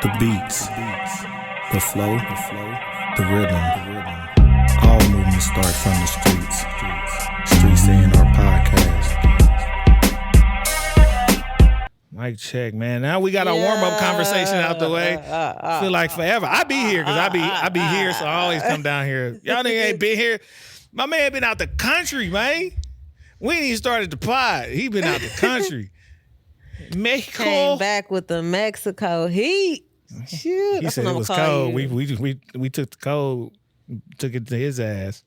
The beats, the flow, the rhythm. All movements start from the streets. Streets A&R Podcast. Mic check, man. Now we got our warm-up conversation out the way. Feel like forever. I be here because I be here, so I always come down here. Y'all nigga ain't been here. My man been out the country, man. We ain't even started the pod. He been out the country. Mexico. Came back with the Mexico heat. Shoot, He said it was cold. We took the cold, took it to his ass.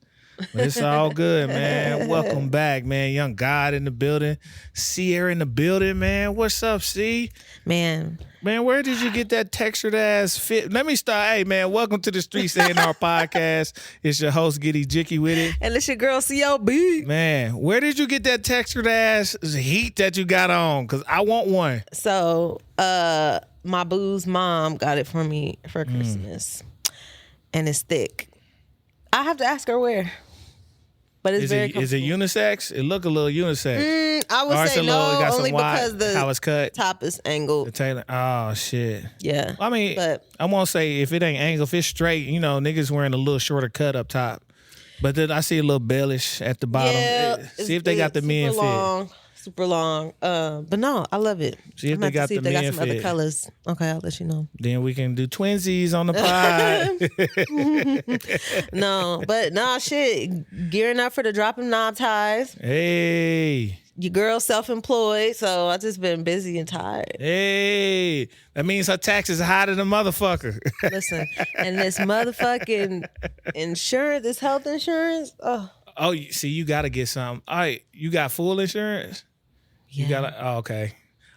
But it's all good, man. Welcome back, man. Young God in the building. Sierra in the building, man. What's up, C? Man, where did you get that textured ass fit? Let me start. Hey, man, welcome to the Streets A&R Podcast. It's your host, Giddy Jicky with it. and it's your girl, COB. Man, where did you get that textured ass heat that you got on? Because I want one. So, my boo's mom got it for me for Christmas. And it's thick. I have to ask her where. But it's very comfortable. Is it unisex? It look a little unisex. I would say no, only because the how it's cut. top is angled. The tailor. Oh, shit. Yeah. I mean, but I won't say if it ain't angled, if it's straight, you know, niggas wearing a little shorter cut up top. But then I see a little bellish at the bottom. yeah, See if they got the men fit. Super long. But no, I love it. See if they got the men fit. They got some other colors. Okay, I'll let you know. Then we can do twinsies on the pod. No, but nah, shit. Gearing up for the dropping knob ties. Hey. Your girl's self-employed, so I just been busy and tired. Hey. That means her taxes are higher than a motherfucker. Listen, and this motherfucking insurance, this health insurance, Oh, see, you got to get some. All right, you got full insurance? yeah. You got okay.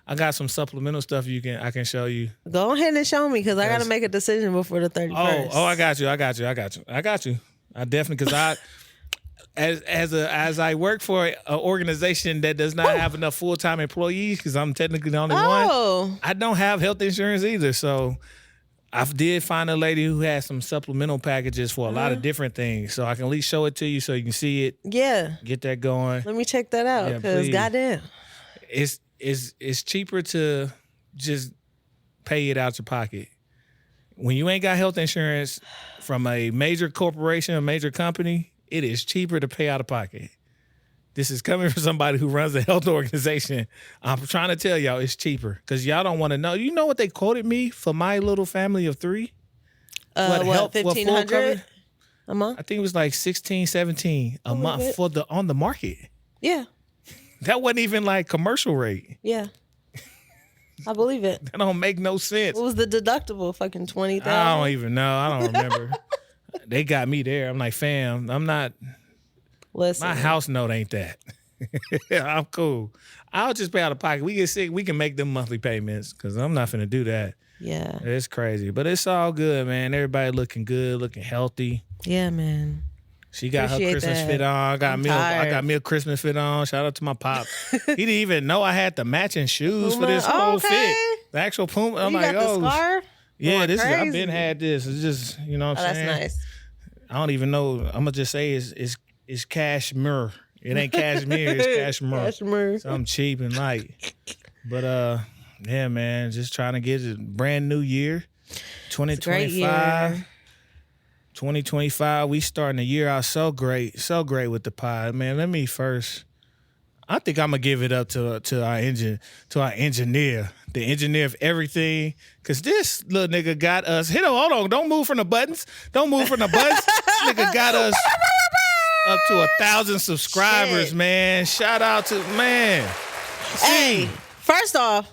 I got some supplemental stuff I can show you. Go ahead and show me because I got to make a decision before the 31st. Oh, I got you. I definitely, because I as I work for an organization that does not have enough full-time employees, because I'm technically the only one, I don't have health insurance either. So I did find a lady who has some supplemental packages for a lot of different things. So I can at least show it to you so you can see it. Yeah. Get that going. Let me check that out because goddamn. It's cheaper to just pay it out your pocket. When you ain't got health insurance from a major corporation, a major company, it is cheaper to pay out of pocket. This is coming from somebody who runs a health organization. I'm trying to tell y'all it's cheaper because y'all don't want to know. You know what they quoted me for my little family of three? What, $1,500 a month? I think it was like $16, $17 a month on the market. Yeah. That wasn't even like commercial rate. Yeah. I believe it. That don't make no sense. What was the deductible? Fucking $20,000? I don't even know. I don't remember. They got me there. I'm like, fam, I'm not. Listen. My house note ain't that. I'm cool. I'll just pay out of pocket. We get sick, we can make them monthly payments because I'm not finna do that. Yeah. It's crazy. But it's all good, man. Everybody looking good, looking healthy. Yeah, man. She got her Christmas fit on. I got me a Christmas fit on. Shout out to my pops. He didn't even know I had the matching shoes for this whole fit. The actual Puma. I'm like, the scarf? Yeah, this is. I've been had this. It's just, you know what I'm saying? That's nice. I don't even know. I'm gonna just say it's cashmere. It ain't cashmere. It's cashmere. Cashmere. Something cheap and light. But yeah, man, just trying to get a brand new year, 2025. 2025, we starting the year out so great with the pod, man. Let me first. I think I'm gonna give it up to our engineer, the engineer of everything, cause this little nigga got us. Hold on, don't move from the buttons. This nigga got us up to 1,000 subscribers, Shit. man. Shout out to man. Hey, first off,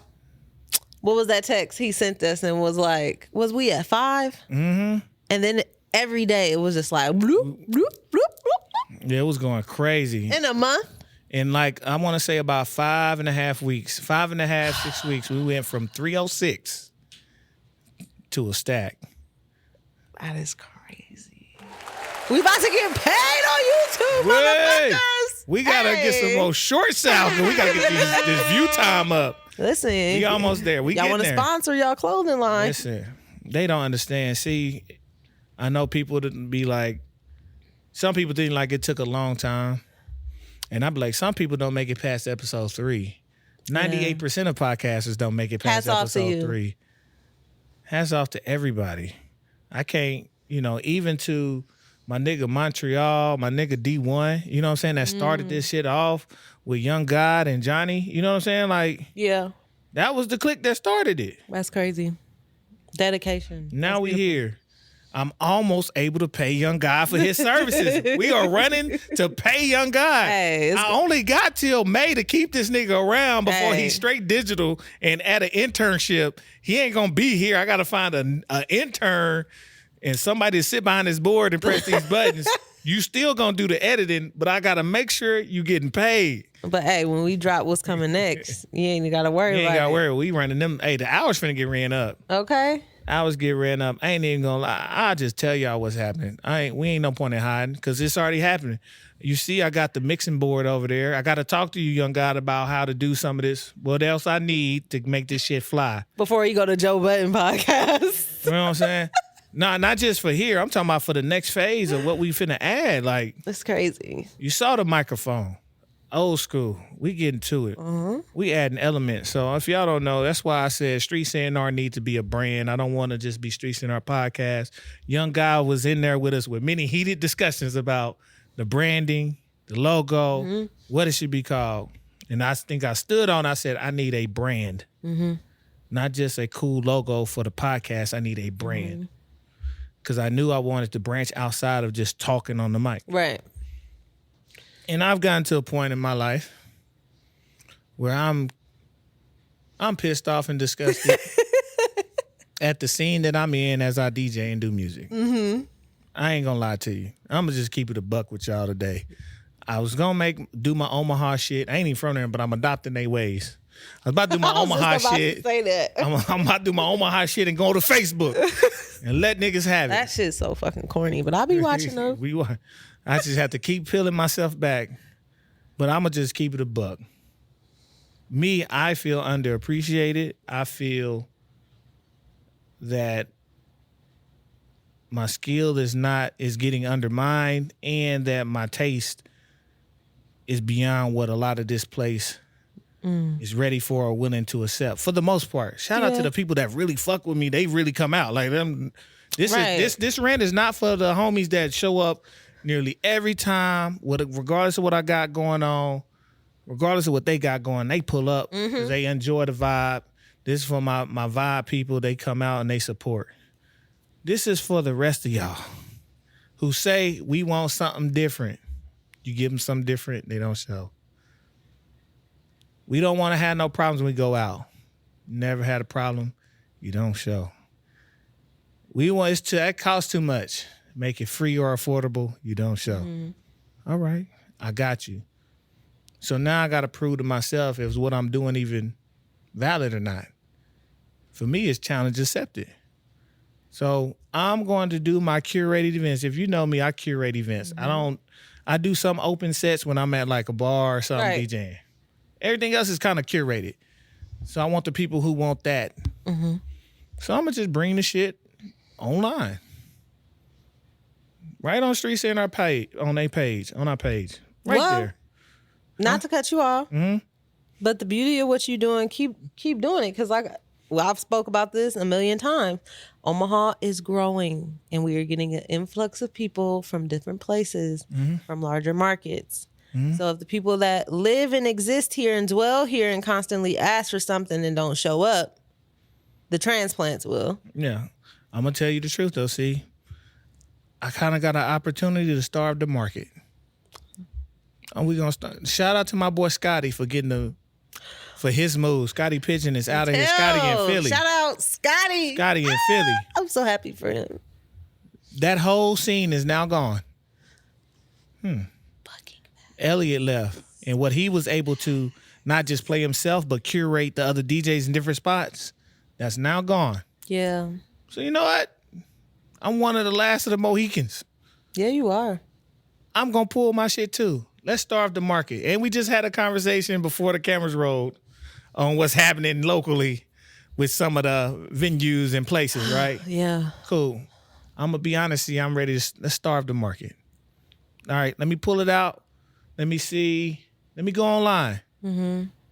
what was that text he sent us and was like, was we at 5? Mm-hmm. And then every day it was just like bloop, bloop, bloop, bloop. Yeah, it was going crazy. In a month? In like, I want to say about 5.5 weeks, 6 weeks, we went from 306 to a stack. That is crazy. We about to get paid on YouTube, motherfuckers. We got to get some more shorts out. We got to get this view time up. Listen. We almost there. Y'all want to sponsor y'all clothing line. Listen, they don't understand. See, I know people that be like, some people think like it took a long time. And I'm like, some people don't make it past episode 3. 98% of podcasters don't make it past episode 3. hats off to everybody. I can't, even to my nigga Montreal, my nigga D1, you know what I'm saying, that started this shit off with Young God and Johnny, you know what I'm saying? Like, yeah, that was the clique that started it. That's crazy. Dedication. Now we here. I'm almost able to pay Young God for his services. We are running to pay Young God. Hey, I only got till May to keep this nigga around before he's straight digital and at an internship. He ain't gonna be here. I gotta find an intern and somebody to sit behind his board and press these buttons. You still gonna do the editing, but I gotta make sure you getting paid. But hey, when we drop what's coming next, you ain't gotta worry about it. You ain't gotta worry. We running them. Hey, the hours finna get ran up. Okay. Hours get ran up. I ain't even gonna lie. I'll just tell y'all what's happening. We ain't no point in hiding because it's already happening. You see, I got the mixing board over there. I got to talk to you, Young God, about how to do some of this. What else I need to make this shit fly. Before you go to Joe Budden podcast. You know what I'm saying? No, not just for here. I'm talking about for the next phase of what we finna add. Like, that's crazy. You saw the microphone. Old school. We getting to it. We adding elements. So if y'all don't know, that's why I said Streets A&R need to be a brand. I don't want to just be Streets A&R podcast. Young guy was in there with us with many heated discussions about the branding, the logo, what it should be called. And I think I stood on, I said, I need a brand. Not just a cool logo for the podcast. I need a brand. Because I knew I wanted to branch outside of just talking on the mic. Right. And I've gotten to a point in my life where I'm pissed off and disgusted at the scene that I'm in as I DJ and do music. I ain't gonna lie to you. I'm gonna just keep it a buck with y'all today. I was gonna do my Omaha shit. I ain't even from there, but I'm adopting their ways. I was about to do my Omaha shit. Say that. I'm about to do my Omaha shit and go to Facebook and let niggas have it. That shit's so fucking corny, but I'll be watching them. I just have to keep peeling myself back, but I'm going to just keep it a buck. Me, I feel underappreciated. I feel that my skill is getting undermined and that my taste is beyond what a lot of this place is ready for or willing to accept. For the most part. Shout out to the people that really fuck with me. They really come out. Like them. This rant is not for the homies that show up nearly every time, regardless of what I got going on, regardless of what they got going, they pull up because they enjoy the vibe. This is for my vibe people. They come out and they support. This is for the rest of y'all who say we want something different. You give them something different, they don't show. We don't want to have no problems when we go out. Never had a problem, you don't show. That costs too much. Make it free or affordable, you don't show. All right, I got you. So now I got to prove to myself if what I'm doing even valid or not. For me, it's challenge accepted. So I'm going to do my curated events. If you know me, I curate events. I do some open sets when I'm at like a bar or something DJing. Everything else is kind of curated. So I want the people who want that. So I'm going to just bring the shit online. Right on Streets A&R page, on our page. Right there. Not to cut you off, but the beauty of what you're doing, keep doing it. Because I've spoke about this a million times. Omaha is growing, and we are getting an influx of people from different places, from larger markets. So if the people that live and exist here and dwell here and constantly ask for something and don't show up, the transplants will. Yeah. I'm going to tell you the truth, though, see. I kind of got an opportunity to starve the market. And we gonna start. Shout out to my boy Scotty for his move. Scotty Pigeon is out of here. Scotty in Philly. Shout out Scotty. Scotty in Philly. I'm so happy for him. That whole scene is now gone. Elliot left, and what he was able to not just play himself but curate the other DJs in different spots, that's now gone. Yeah. So you know what? I'm one of the last of the Mohicans. Yeah, you are. I'm going to pull my shit too. Let's starve the market. And we just had a conversation before the cameras rolled on what's happening locally with some of the venues and places, right? Yeah. Cool. I'm going to be honest, see, I'm ready to let's starve the market. All right, let me pull it out. Let me see. Let me go online.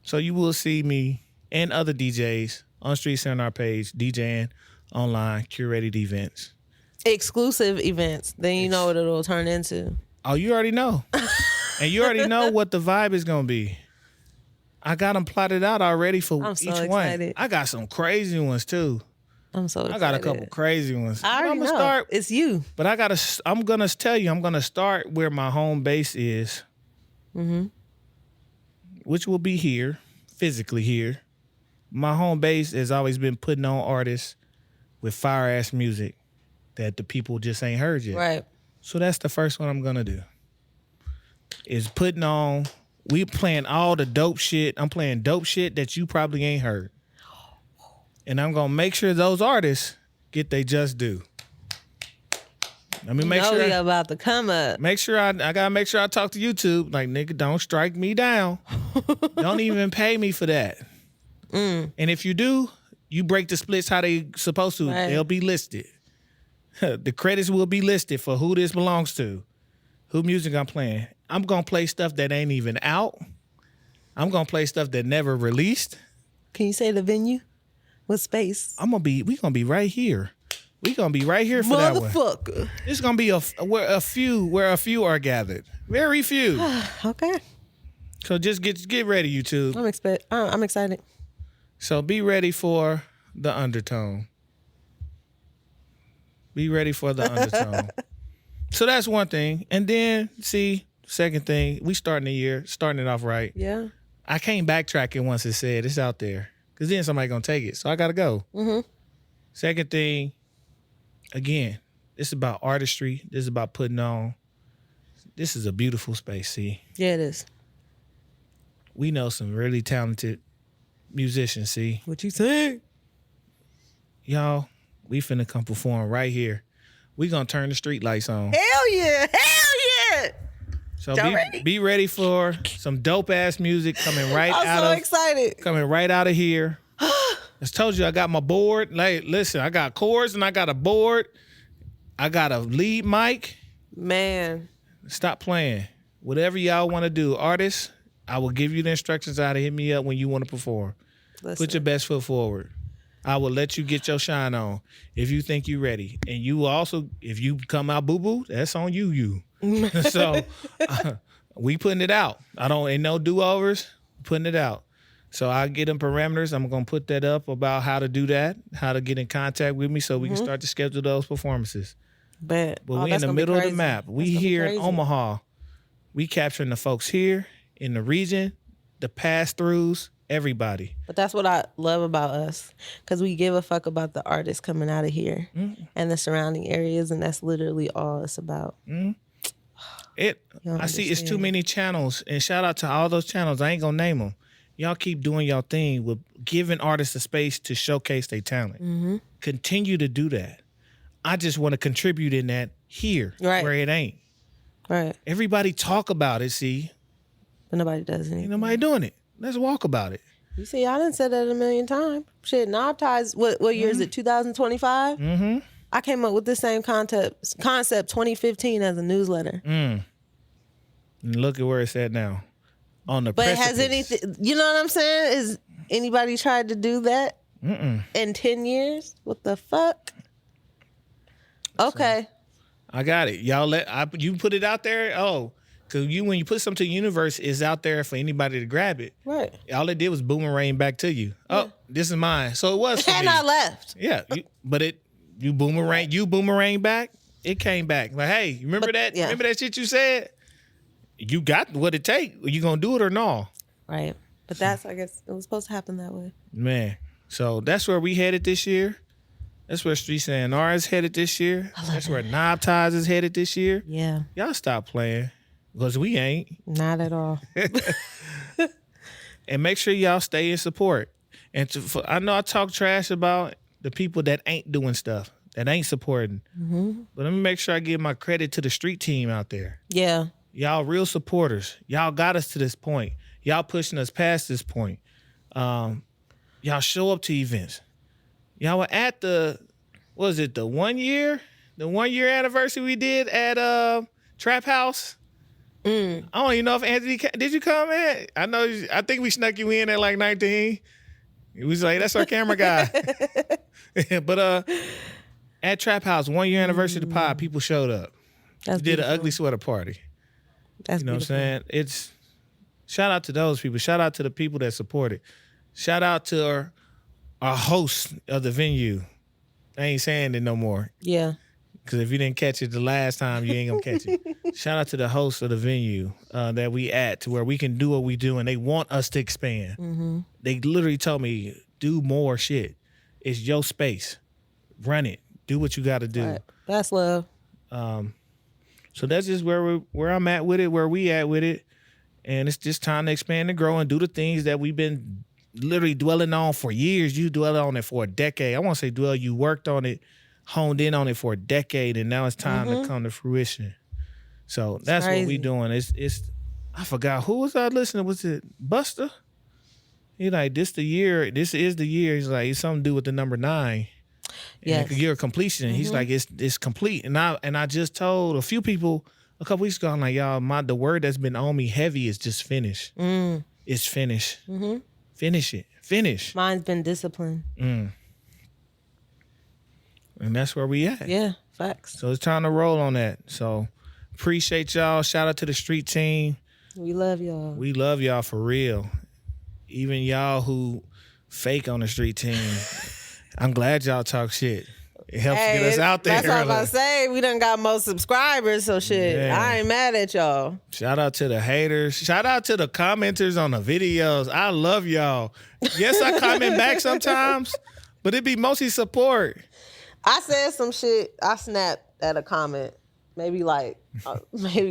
So you will see me and other DJs on Streets A&R page DJing online curated events. Exclusive events. Then you know what it'll turn into. Oh, you already know. And you already know what the vibe is going to be. I got them plotted out already for each one. I got some crazy ones too. I'm so excited. I got a couple crazy ones. I already know. It's you. But I'm going to tell you, I'm going to start where my home base is. Mm-hmm. Which will be here, physically here. My home base has always been putting on artists with fire-ass music that the people just ain't heard yet. Right. So that's the first one I'm going to do. Is putting on, we playing all the dope shit. I'm playing dope shit that you probably ain't heard. And I'm going to make sure those artists get they just due. Let me make sure. We about to come up. Make sure I got to make sure I talk to YouTube. Like, nigga, don't strike me down. Don't even pay me for that. And if you do, you break the splits how they supposed to. Right. They'll be listed. The credits will be listed for who this belongs to, who music I'm playing. I'm going to play stuff that ain't even out. I'm going to play stuff that never released. Can you say the venue? What space? We going to be right here. We going to be right here for that one. Motherfucker. It's going to be where a few are gathered. Very few. Okay. So just get ready, YouTube. I'm excited. So be ready for the undertone. Be ready for the undertone. So that's one thing. And then, second thing, we starting it off right. Yeah. I can't backtrack it once it's said. It's out there. Because then somebody going to take it. So I got to go. Mm-hmm. Second thing, again, this is about artistry. This is about putting on. This is a beautiful space, see? Yeah, it is. We know some really talented musicians, see? What you think? Y'all, we finna come perform right here. We gonna turn the street lights on. Hell yeah! Hell yeah! So be ready for some dope ass music coming right excited. Coming right out of here. I told you I got my board. Like, listen, I got chords and I got a board. I got a lead mic. Man. Stop playing. Whatever y'all want to do, artists, I will give you the instructions how to hit me up when you want to perform. Listen. Put your best foot forward. I will let you get your shine on if you think you're ready. And you also, if you come out boo-boo, that's on you. So we putting it out. Ain't no do-overs, putting it out. So I get them parameters. I'm going to put that up about how to do that, how to get in contact with me so we can start to schedule those performances. But we in the middle of the map. We here in Omaha. We capturing the folks here in the region, the pass-throughs, everybody. But that's what I love about us, because we give a fuck about the artists coming out of here and the surrounding areas, and that's literally all it's about. I see it's too many channels, and shout out to all those channels. I ain't gonna name them. Y'all keep doing y'all thing with giving artists a space to showcase their talent. Continue to do that. I just want to contribute in that here, where it ain't. Right. Everybody talk about it, see? But nobody does anything. Ain't nobody doing it. Let's walk about it. You see, I done said that a million times. Shit, Knob Ties, what year is it, 2025? Mm-hmm. I came up with this same concept 2015 as a newsletter. And look at where it's at now. On the But precipice. has anything, you know what I'm saying? Is anybody tried to do that in 10 years? What the fuck? Okay. So, I got it. Y'all you put it out there? Oh, because when you put something to the universe, it's out there for anybody to grab it. Right. All it did was boomerang back to you. Yeah. Oh, this is mine. So it was for and me. I left. Yeah. You boomerang back, it came back. Like, hey, you remember that? Yeah. Remember that shit you said? You got what it take. Are you gonna do it or no? Right. But I guess it was supposed to happen that way. Man. So that's where we headed this year. That's where Streets A&R is headed this year. That's where Knob Ties is headed this year. Yeah. Y'all stop playing. Because we ain't. Not at all. And make sure y'all stay in support. And I know I talk trash about the people that ain't doing stuff, that ain't supporting. Mm-hmm. But let me make sure I give my credit to the street team out there. Yeah. Y'all real supporters. Y'all got us to this point. Y'all pushing us past this point. Y'all show up to events. Y'all were at the 1 year? The 1 year anniversary we did at Trap House? I don't even know if Anthony did you come, man? I think we snuck you in at like 19. He was like, that's our camera guy. But at Trap House, 1 year anniversary of the pod, people showed up. That's Did an beautiful. ugly sweater party. That's You know beautiful. what I'm saying? It's shout out to those people. Shout out to the people that support it. Shout out to our host of the venue. I ain't saying it no more. Yeah. Because if you didn't catch it the last time, you ain't gonna catch it. Shout out to the host of the venue that we at, to where we can do what we do, and they want us to expand. Mm-hmm. They literally told me, do more shit. It's your space. Run it. Do what you got to do. Right. That's love. So that's just where I'm at with it, where we at with it. And it's just time to expand and grow and do the things that we've been literally dwelling on for years. You dwelled on it for a decade. I won't say dwell. You worked on it, honed in on it for a decade, and now it's time to come to fruition. So that's what we doing. It's I forgot who was I listening. Was it Buster? He like, this the year. This is the year. He's like, it's something to do with the number 9. Yes. And the year of completion. He's like, it's complete. And I just told a few people a couple weeks ago, I'm like, y'all, the word that's been on me heavy is just finish. It's finish. Finish it. Finish. Mine's been discipline. And that's where we at. Yeah, facts. So it's time to roll on that. So appreciate y'all. Shout out to the street team. We love y'all. We love y'all for real. Even y'all who fake on the street team. I'm glad y'all talk shit. It helps get us out there. That's what I was about to say. We done got more subscribers, so shit. Yeah. I ain't mad at y'all. Shout out to the haters. Shout out to the commenters on the videos. I love y'all. Yes, I comment back sometimes, but it be mostly support. I said some shit. I snapped at a comment maybe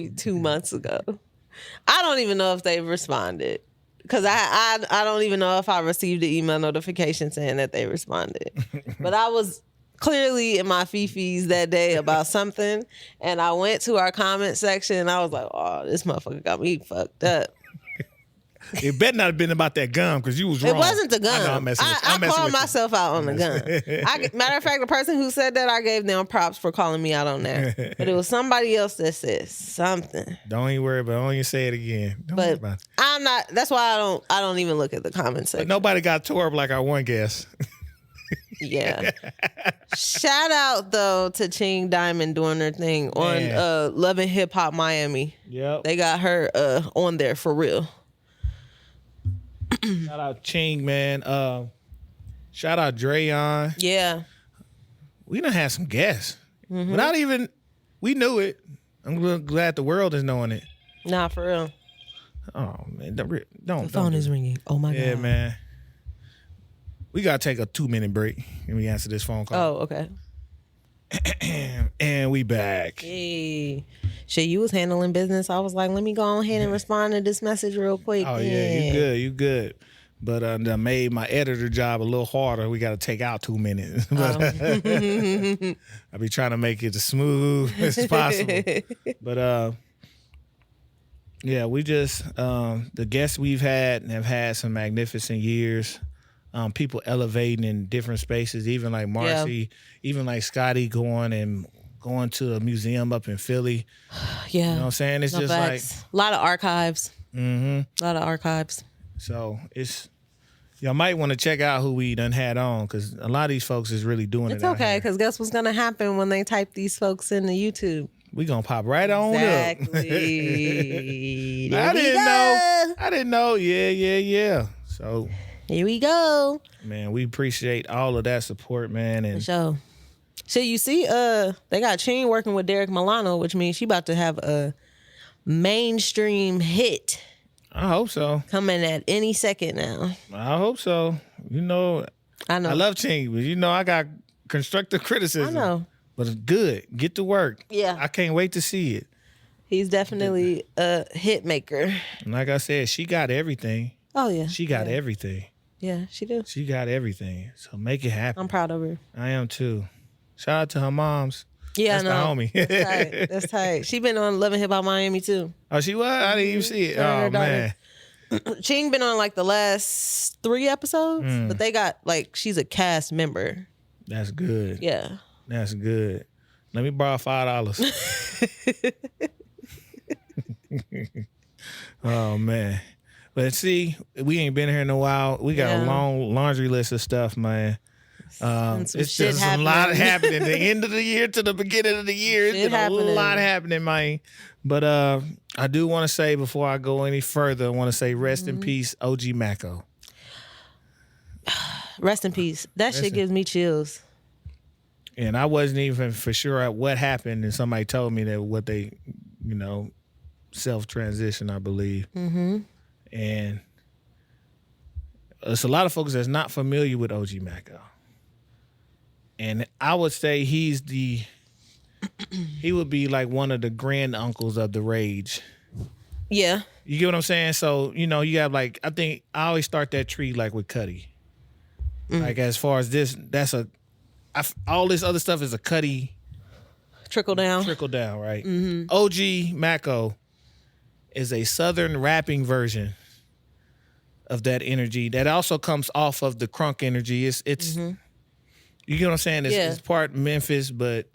2 months ago. I don't even know if they responded. Because I don't even know if I received the email notification saying that they responded. But I was clearly in my fifis that day about something, and I went to our comment section, and I was like, oh, this motherfucker got me fucked up. It better not have been about that gum, because you was wrong. It wasn't the gum. I know, I'm messing with you. I called myself out on the gum. Matter of fact, the person who said that, I gave them props for calling me out on that. But it was somebody else that said something. Don't even worry about it. Don't even say it again. Don't worry But about it. I'm not. That's why I don't even look at the comment section. But nobody got tore up like our one guest. Yeah. Shout out though to Ching Diamond doing her thing on Love and Hip Hop Miami. Yep. They got her on there for real. Shout out Ching, man. Shout out Drayon. Yeah. We done had some guests. Without even, we knew it. I'm glad the world is knowing it. Nah, for real. Oh, man. Don't The phone is ringing. Oh my God. Yeah, man. We got to take a 2-minute break and we answer this phone call. Oh, okay. And we back. Hey. Shit, you was handling business. I was like, let me go ahead and respond to this message real quick. Oh, yeah, you good. But I made my editor job a little harder. We got to take out 2 minutes. But I be trying to make it as smooth as possible. But yeah, we just the guests we've had have had some magnificent years. People elevating in different spaces, even like Marcy, even like Scotty going to a museum up in Philly. Yeah. You know what I'm saying? It's just facts. A lot of archives. Mm-hmm. A lot of archives. So y'all might want to check out who we done had on, because a lot of these folks is really doing It's it. okay, because guess what's going to happen when they type these folks into YouTube? We gonna pop right on Exactly. up. I didn't know. Yeah. So here we go. man, we appreciate all of that support, man. And So you see, they got Ching working with Derek Milano, which means she about to have a mainstream hit I hope so. coming at any second now. I hope so. You know, I know. I love Ching, but you know, I got constructive criticism. I know. But it's good. Get to work. Yeah. I can't wait to see it. He's definitely a hit maker. And like I said, she got everything. Oh yeah. She got everything. Yeah, she do. She got everything. So make it happen. I'm proud of her. I am too. Shout out to her moms. Yeah, That's I know. the homie. That's tight. That's tight. She been on Love and Hip Hop Miami too. Oh, she was? I didn't even see it. Her and her Oh, man. Ching been on like the last 3 episodes, but they got like she's a cast member. That's good. Yeah. That's good. Let me borrow $5. Oh, man. But see, we ain't been here in a while. We got a long laundry list of stuff, man. It's just a lot happening. The end of the year to the beginning of the year, it's been a lot happening, man. But I do want to say, before I go any further, I want to say rest in peace, OG Mako. Rest in peace. That shit gives me chills. And I wasn't even for sure at what happened, and somebody told me that what they, self-transition, I believe. Mm-hmm. And it's a lot of folks that's not familiar with OG Mako. And I would say he would be like one of the grand uncles of the rage. Yeah. You get what I'm saying? So, you have I think I always start that tree like with Cuddy. Like as far as this, all this other stuff is a Cuddy. Trickle down, right? Mm-hmm. OG Mako is a Southern rapping version of that energy that also comes off of the crunk energy. It's mm-hmm. You get what I'm saying? It's part Memphis, but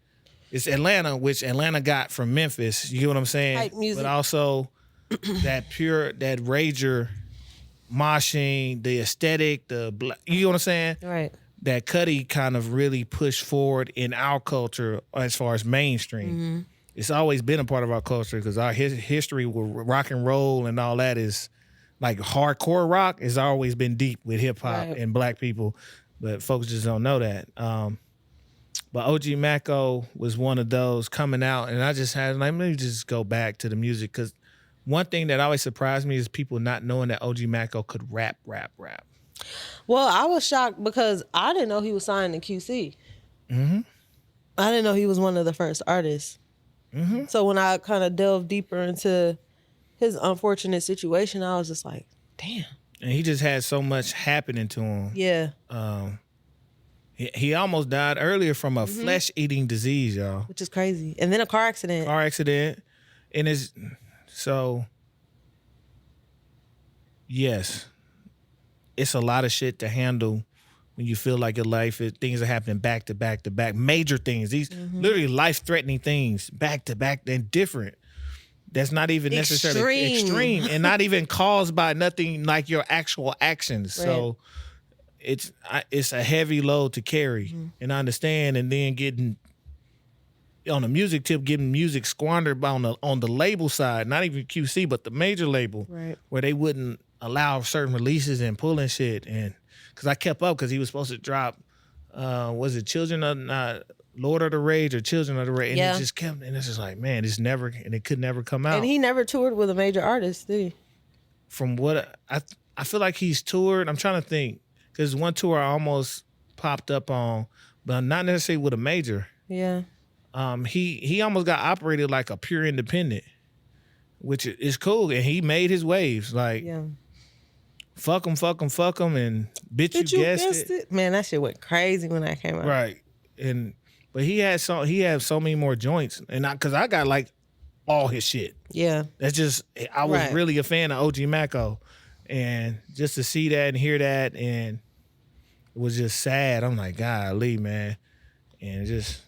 it's Atlanta, which Atlanta got from Memphis. You get what I'm saying? Hype music. But also that rager moshing, the aesthetic, you know what I'm saying? Right. That Cuddy kind of really pushed forward in our culture as far as mainstream. Mm-hmm. It's always been a part of our culture because our history with rock and roll and all that is like hardcore rock has always been deep with hip hop and black people, but folks just don't know that. But OG Mako was one of those coming out, and I just had let me just go back to the music, because one thing that always surprised me is people not knowing that OG Mako could rap. Well, I was shocked because I didn't know he was signed to QC. Mm-hmm. I didn't know he was one of the first artists. Mm-hmm. So when I kind of delved deeper into his unfortunate situation, I was just like, damn. And he just had so much happening to him. Yeah. He almost died earlier from a flesh-eating disease, y'all. Which is crazy. And then a car accident. And yes, it's a lot of shit to handle when you feel like your life, things are happening back to back to back. Major things. These literally life-threatening things back to back and different. That's not even necessarily extreme and not even caused by nothing like your actual actions. Right. So it's a heavy load to carry, and I understand. And then getting on the music tip, getting music squandered on the label side, not even QC, but the major label, right, where they wouldn't allow certain releases and pulling shit. And because I kept up, because he was supposed to drop, was it Lord of the Rage or Children of the Rage? And it just kept, and it's just like, man, it could never come out. And he never toured with a major artist, did he? From what I feel like he's toured. I'm trying to think, because one tour I almost popped up on, but not necessarily with a major. Yeah. He almost got operated like a pure independent, which is cool, and he made his waves. Like, fuck him, and bitch, you guessed it. Man, that shit went crazy when that came out. Right. But he had so many more joints, and because I got like all his shit. Yeah. That's just, I was really a fan of OG Mako, and just to see that and hear that, and it was just sad. I'm like, golly, man. And just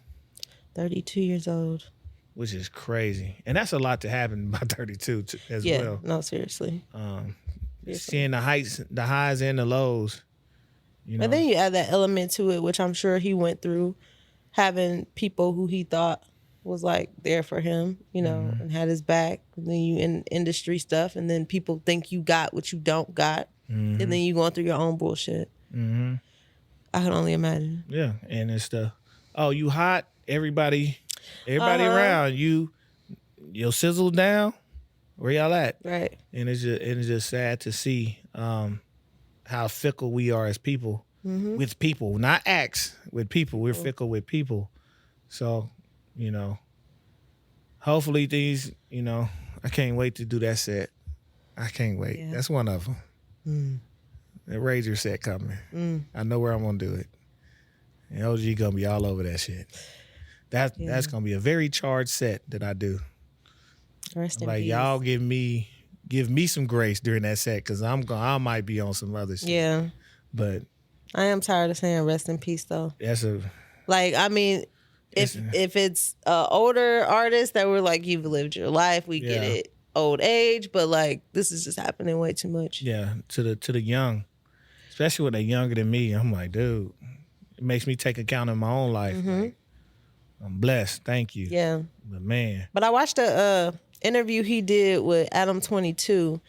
32 years old. Which is crazy. And that's a lot to happen by 32 as well. Yeah, no, seriously. Seeing the highs and the lows. And then you add that element to it, which I'm sure he went through, having people who he thought was like there for him, and had his back. And then you in industry stuff, and then people think you got what you don't got. And then you going through your own bullshit. Mm-hmm. I can only imagine. Yeah, and it's you hot, everybody around you, your sizzle down. Where y'all at? Right. And it's just sad to see how fickle we are as people, with people, not acts, with people. We're fickle with people. So, hopefully these, I can't wait to do that set. I can't wait. Yeah. That's one of them. The Rager set coming. I know where I'm going to do it. And OG going to be all over that shit. That's going to be a very charged set that I do. Rest in peace. Y'all give me some grace during that set, because I might be on some other shit. Yeah. But I am tired of saying rest in peace though. That's if it's an older artist that we're like, you've lived your life, we get it, old age, but like this is just happening way too much. Yeah, to the young, especially when they're younger than me. I'm like, dude, it makes me take account of my own life. Like, I'm blessed. Thank you. Yeah. But man. But I watched a interview he did with Adam 22.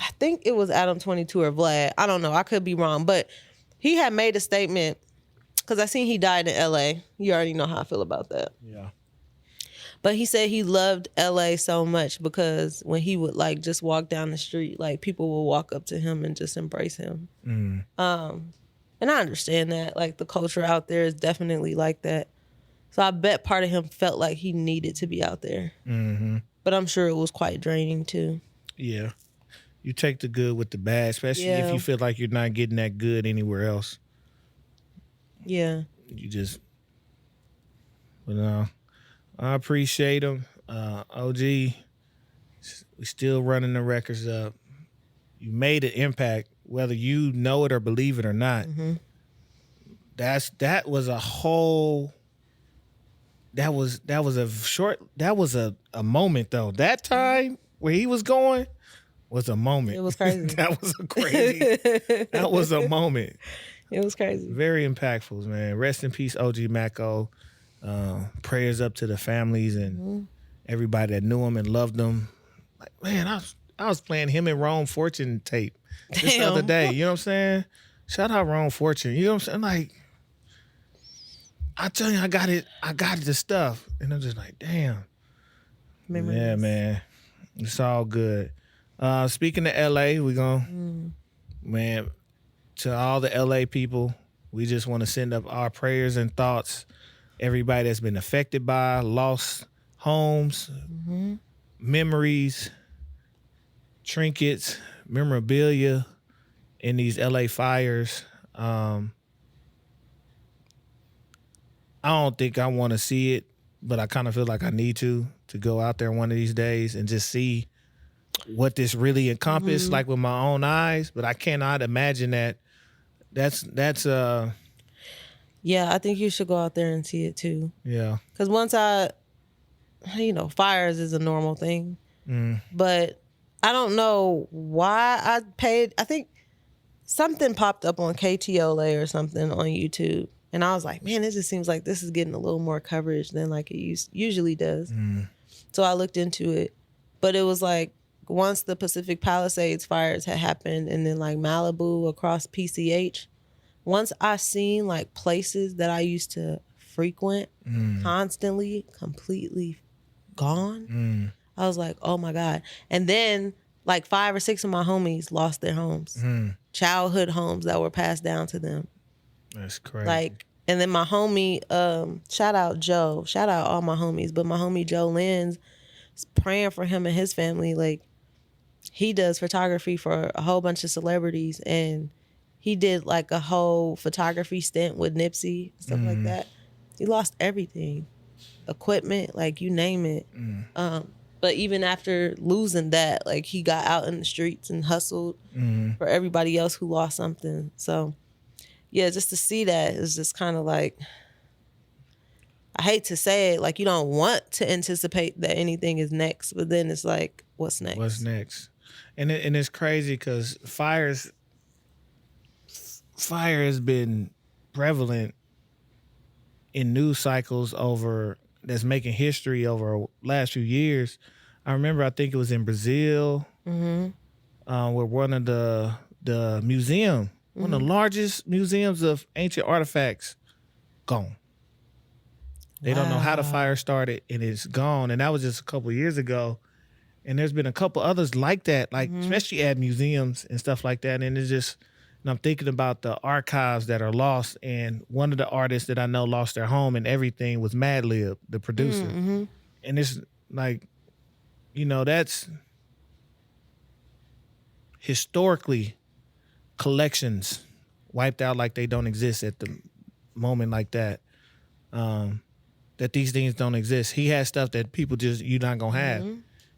I think it was Adam 22 or Vlad. I don't know. I could be wrong. But he had made a statement, because I seen he died in L.A. You already know how I feel about that. Yeah. But he said he loved L.A. so much because when he would like just walk down the street, like people would walk up to him and just embrace him. And I understand that. Like the culture out there is definitely like that. So I bet part of him felt like he needed to be out there. But I'm sure it was quite draining too. Yeah. You take the good with the bad, especially if you feel like you're not getting that good anywhere else. Yeah. You just, I appreciate him. OG, we still running the records up. You made an impact, whether you know it or believe it or not. That was a moment though. That time where he was going was a moment. It was crazy. That was a moment. It was crazy. Very impactful, man. Rest in peace, OG Macko. Prayers up to the families and everybody that knew him and loved him. Like, man, I was playing him and Rome Fortune tape just the other day. You know what I'm saying? Shout out Rome Fortune. You know what I'm saying? Like, I tell you, I got it, the stuff. And I'm just like, damn. Memories. Yeah, man. It's all good. Speaking of LA, we gonna, man, to all the LA people, we just want to send up our prayers and thoughts. Everybody that's been affected by, lost homes, memories, trinkets, memorabilia in these LA fires. I don't think I want to see it, but I kind of feel like I need to go out there one of these days and just see what this really encompassed, like with my own eyes. But I cannot imagine that. That's Yeah, I think you should go out there and see it too. Yeah. Because once fires is a normal thing. But I don't know why I paid. I think something popped up on KTLA or something on YouTube. And I was like, man, it just seems like this is getting a little more coverage than like it usually does. So I looked into it. But it was like once the Pacific Palisades fires had happened and then like Malibu across PCH, once I seen like places that I used to frequent constantly, completely gone, I was like, oh my God. And then like 5 or 6 of my homies lost their homes, childhood homes that were passed down to them. That's crazy. Like, and then my homie, shout out Joe, shout out all my homies, but my homie Joe Lenz, praying for him and his family. Like, he does photography for a whole bunch of celebrities, and he did like a whole photography stint with Nipsey, stuff like that. He lost everything, equipment, like you name it. But even after losing that, like he got out in the streets and hustled for everybody else who lost something. So yeah, just to see that is just kind of like, I hate to say it, like you don't want to anticipate that anything is next, but then it's like, what's next? What's next? And it's crazy because fire has been prevalent in news cycles that's making history over the last few years. I remember, I think it was in Brazil, where one of the museum, one of the largest museums of ancient artifacts, gone. They don't know how the fire started, and it's gone. And that was just a couple of years ago. And there's been a couple others like that, like especially at museums and stuff like that. And it's just, and I'm thinking about the archives that are lost. And one of the artists that I know lost their home and everything was Madlib, the producer. And it's like, that's historically collections wiped out like they don't exist at the moment like that. That these things don't exist. He has stuff that people you're not going to have.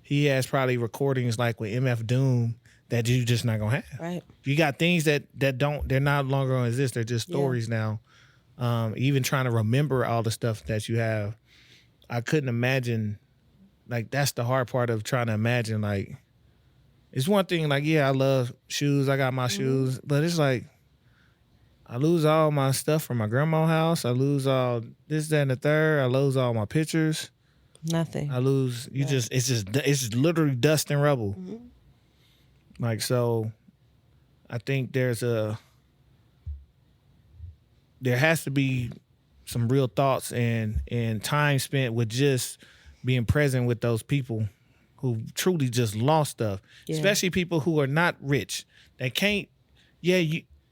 He has probably recordings like with MF Doom that you just not going to have. Right. You got things that they're not longer going to exist. They're just stories now. Even trying to remember all the stuff that you have. I couldn't imagine, like, that's the hard part of trying to imagine, like, it's one thing, like, yeah, I love shoes. I got my shoes. But it's like, I lose all my stuff from my grandma's house. I lose all this, that, and the third. I lose all my pictures. Nothing. I lose. It's literally dust and rubble. Like, so I think there has to be some real thoughts and time spent with just being present with those people who truly just lost stuff, especially people who are not rich. They can't,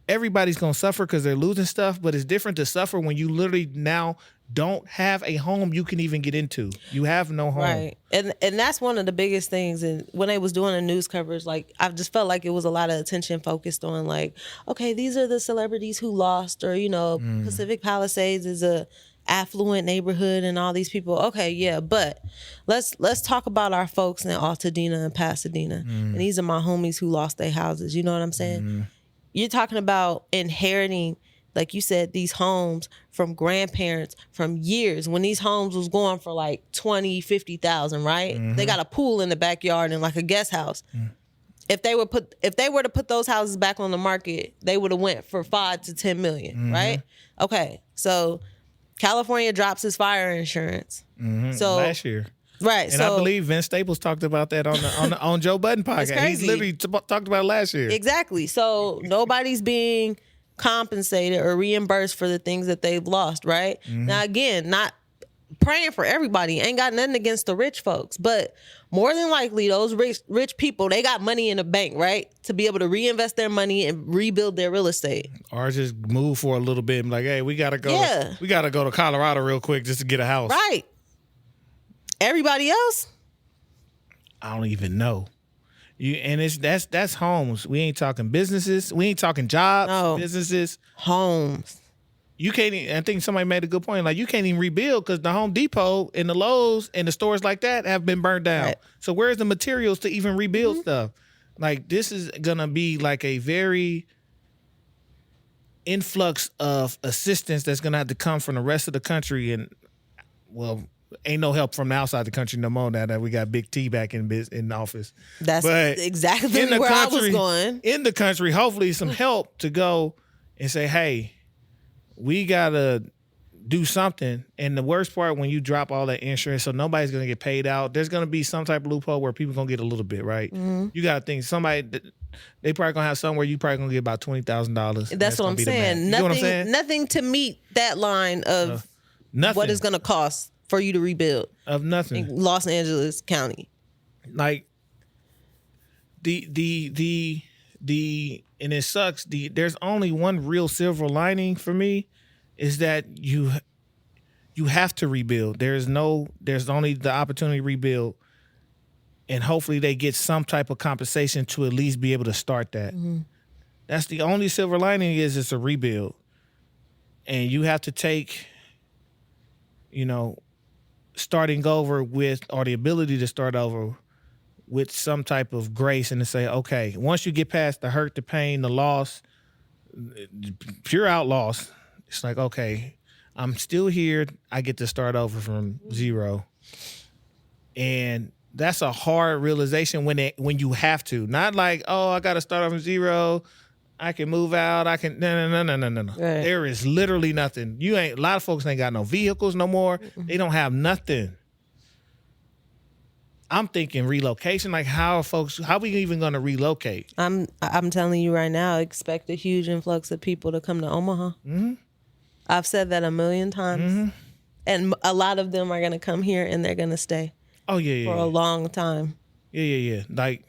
everybody's going to suffer because they're losing stuff, but it's different to suffer when you literally now don't have a home you can even get into. You have no home. Right. And that's one of the biggest things. And when they was doing the news coverage, like, I just felt like it was a lot of attention focused on, like, okay, these are the celebrities who lost, or, Pacific Palisades is a affluent neighborhood and all these people. Okay, yeah, but let's talk about our folks in Altadena and Pasadena. And these are my homies who lost their houses. You know what I'm saying? You're talking about inheriting, like you said, these homes from grandparents from years when these homes was going for like 20, 50,000, right? They got a pool in the backyard and like a guest house. If they were to put those houses back on the market, they would have went for 5 to 10 million, right? Okay, so California drops its fire insurance. So last year. Right. And I believe Vince Staples talked about that on Joe Budden podcast. He literally talked about it last year. Exactly. So nobody's being compensated or reimbursed for the things that they've lost, right? Now, again, not praying for everybody. Ain't got nothing against the rich folks. But more than likely, those rich people, they got money in the bank, right? To be able to reinvest their money and rebuild their real estate. Or just move for a little bit and be like, hey, we got to go. Yeah. We got to go to Colorado real quick just to get a house. Right. Everybody else? I don't even know. That's homes. We ain't talking businesses. We ain't talking jobs, businesses. Homes. You can't I think somebody made a good point. Like, you can't even rebuild because the Home Depot and the Lowe's and the stores like that have been burned down. Right. So where's the materials to even rebuild stuff? Like, this is going to be like a very influx of assistance that's going to have to come from the rest of the country. And, well, ain't no help from the outside the country no more now that we got Big T back in office. That's exactly where I was going. In the country, hopefully some help to go and say, hey, we got to do something. And the worst part, when you drop all that insurance, so nobody's going to get paid out, there's going to be some type of loophole where people going to get a little bit, right? You got to think they probably going to have somewhere you probably going to get about $20,000. That's what I'm saying. Nothing to meet that line of what it's going to cost for you to rebuild. Of nothing. In Los Angeles County. Like, and it sucks. There's only one real silver lining for me, is that you have to rebuild. There's only the opportunity to rebuild, and hopefully they get some type of compensation to at least be able to start that. That's the only silver lining, is it's a rebuild, and you have to take, starting over with, or the ability to start over with some type of grace, and to say, okay, once you get past the hurt, the pain, the loss, pure out loss, it's like, okay, I'm still here. I get to start over from zero. And that's a hard realization when you have to. Not like, oh, I got to start over from zero. I can move out. I can, no. Right. There is literally nothing. A lot of folks ain't got no vehicles no more. They don't have nothing. I'm thinking relocation. Like, how are we even going to relocate? I'm telling you right now, expect a huge influx of people to come to Omaha. I've said that a million times. And a lot of them are going to come here and they're going to stay. Oh, yeah. For a long time. Yeah. Like,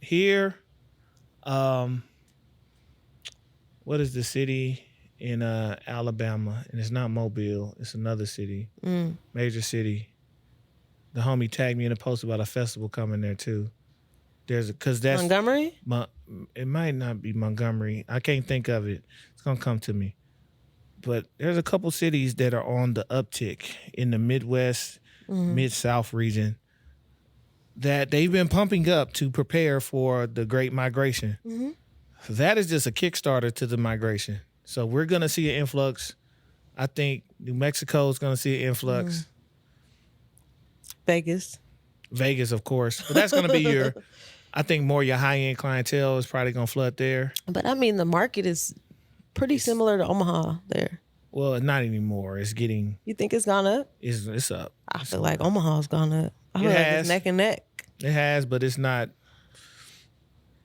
here, what is the city in Alabama? And it's not Mobile. It's another city, major city. The homie tagged me in a post about a festival coming there too. Because that's Montgomery. It might not be Montgomery. I can't think of it. It's gonna come to me. But there's a couple cities that are on the uptick in the Midwest, Mid-South region, that they've been pumping up to prepare for the Great Migration. That is just a Kickstarter to the migration. So we're gonna see an influx. I think New Mexico is gonna see an influx. Vegas, of course. But that's going to be I think more your high-end clientele is probably going to flood there. But I mean, the market is pretty similar to Omaha there. Well, not anymore. It's getting... You think it's gone up? It's up. I feel like Omaha's gone up. I feel like it's neck and neck. It has, but it's not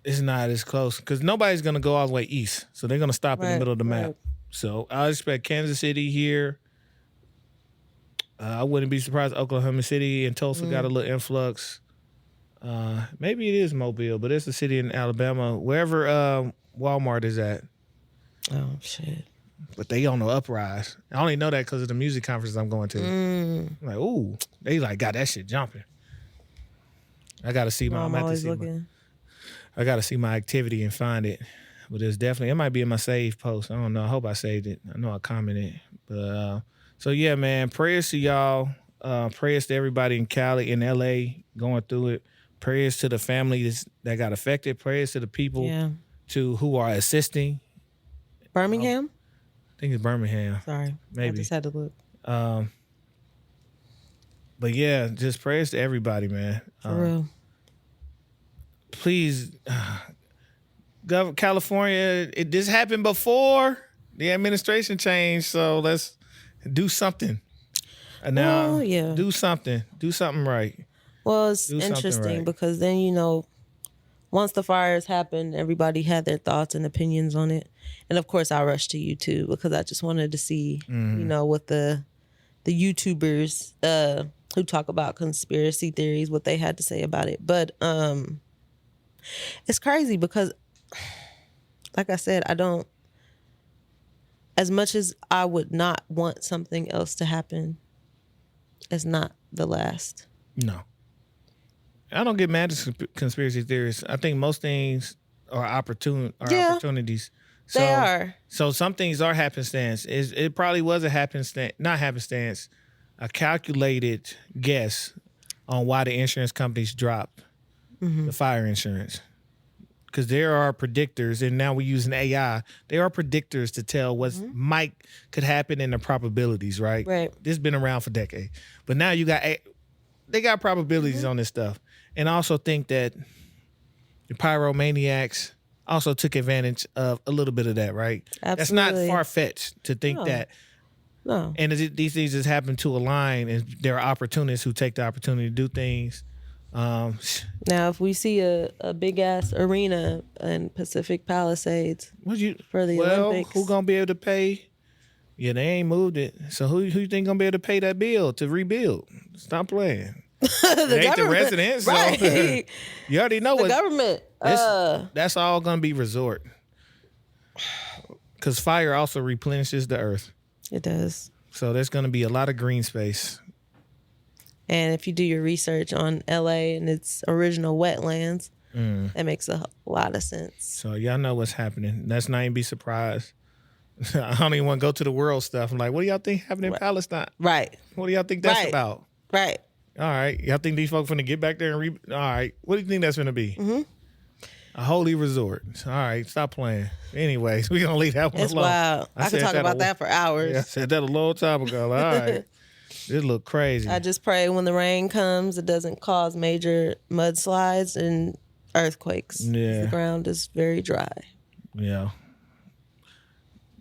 as close because nobody's going to go all the way east. So they're going to stop in the middle of the map. So I expect Kansas City here. I wouldn't be surprised Oklahoma City and Tulsa got a little influx. Maybe it is Mobile, but it's a city in Alabama. Wherever Walmart is at. Oh, shit. But they on the uprise. I only know that because of the music conference I'm going to. I'm like, ooh, they like got that shit jumping. I got to see my. I got to see my activity and find it. But it's definitely, it might be in my save post. I don't know. I hope I saved it. I know I commented. But so yeah, man. Prayers to y'all. Prayers to everybody in Cali, in LA, going through it. Prayers to the families that got affected. Prayers to the people who are assisting. Birmingham. I think it's Birmingham. Sorry, maybe. I just had to look. But yeah, just prayers to everybody, man. For real. Please, California, this happened before the administration changed, so let's do something. Now, do something right. Well, it's interesting because then, once the fires happened, everybody had their thoughts and opinions on it. And of course, I rushed to you too because I just wanted to see, what the YouTubers who talk about conspiracy theories, what they had to say about it. But it's crazy because, like I said, as much as I would not want something else to happen, it's not the last. No. I don't get mad at conspiracy theories. I think most things are opportunities. So, they are. So some things are happenstance. It probably was a calculated guess on why the insurance companies dropped the fire insurance. Because there are predictors, and now we're using AI. There are predictors to tell what could happen and the probabilities, right? Right. This has been around for decades. But now they got probabilities on this stuff. And I also think that the pyromaniacs also took advantage of a little bit of that, right? Absolutely. That's not far-fetched to think that. No. And these things just happen to align, and there are opportunists who take the opportunity to do things. Now, if we see a big-ass arena in Pacific Palisades for the Olympics. Who going to be able to pay? Yeah, they ain't moved it. So who you think going to be able to pay that bill to rebuild? Stop playing. It ain't the residents. Right. So you already know the government. That's all going to be resort. Because fire also replenishes the earth. It does. So there's going to be a lot of green space. And if you do your research on LA and its original wetlands, that makes a lot of sense. So y'all know what's happening. Let's not even be surprised. I don't even want to go to the world stuff. I'm like, what do y'all think happening in Palestine? Right. What do y'all think that's about? Right. All right. Y'all think these folks finna get back there and all right. What do you think that's finna be? A holy resort. All right. Stop playing. Anyways, we're going to leave that one alone. It's wild. I could talk about that for hours. Yeah, I said that a long time ago. All right. This look crazy. I just pray when the rain comes, it doesn't cause major mudslides and earthquakes. Yeah. The ground is very dry. Yeah.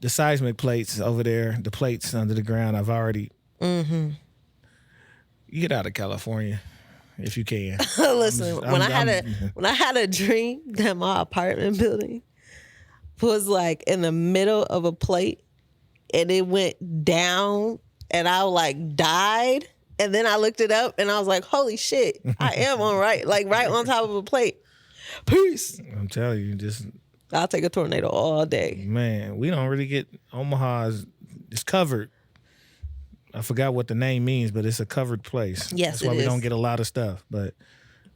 The seismic plates over there, the plates under the ground, I've already... You get out of California if you can. Listen, when I had a dream that my apartment building was like in the middle of a plate and it went down and I like died, and then I looked it up and I was like, holy shit, I am right on top of a plate. Peace. I'm telling you, I'll take a tornado all day. Man, we don't really get Omaha. It's covered. I forgot what the name means, but it's a covered place. Yes, That's why we don't get a lot of stuff. But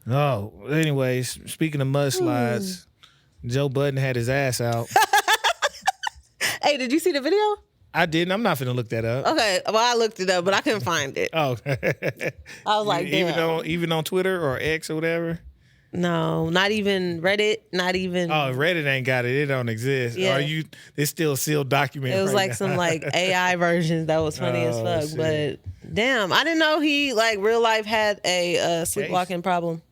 anyways, speaking of mudslides, Joe Budden had his ass out. Hey, did you see the video? I didn't. I'm not finna look that up. Okay, well I looked it up, but I couldn't find it. Oh, I was like, damn. Even on Twitter or X or whatever. No, not even Reddit. Not even. Oh, Reddit ain't got it. It don't exist. Yeah. It's still a sealed document. It was like some like AI versions that was funny as fuck. Shit. But damn, I didn't know he like real life had a sleepwalking problem.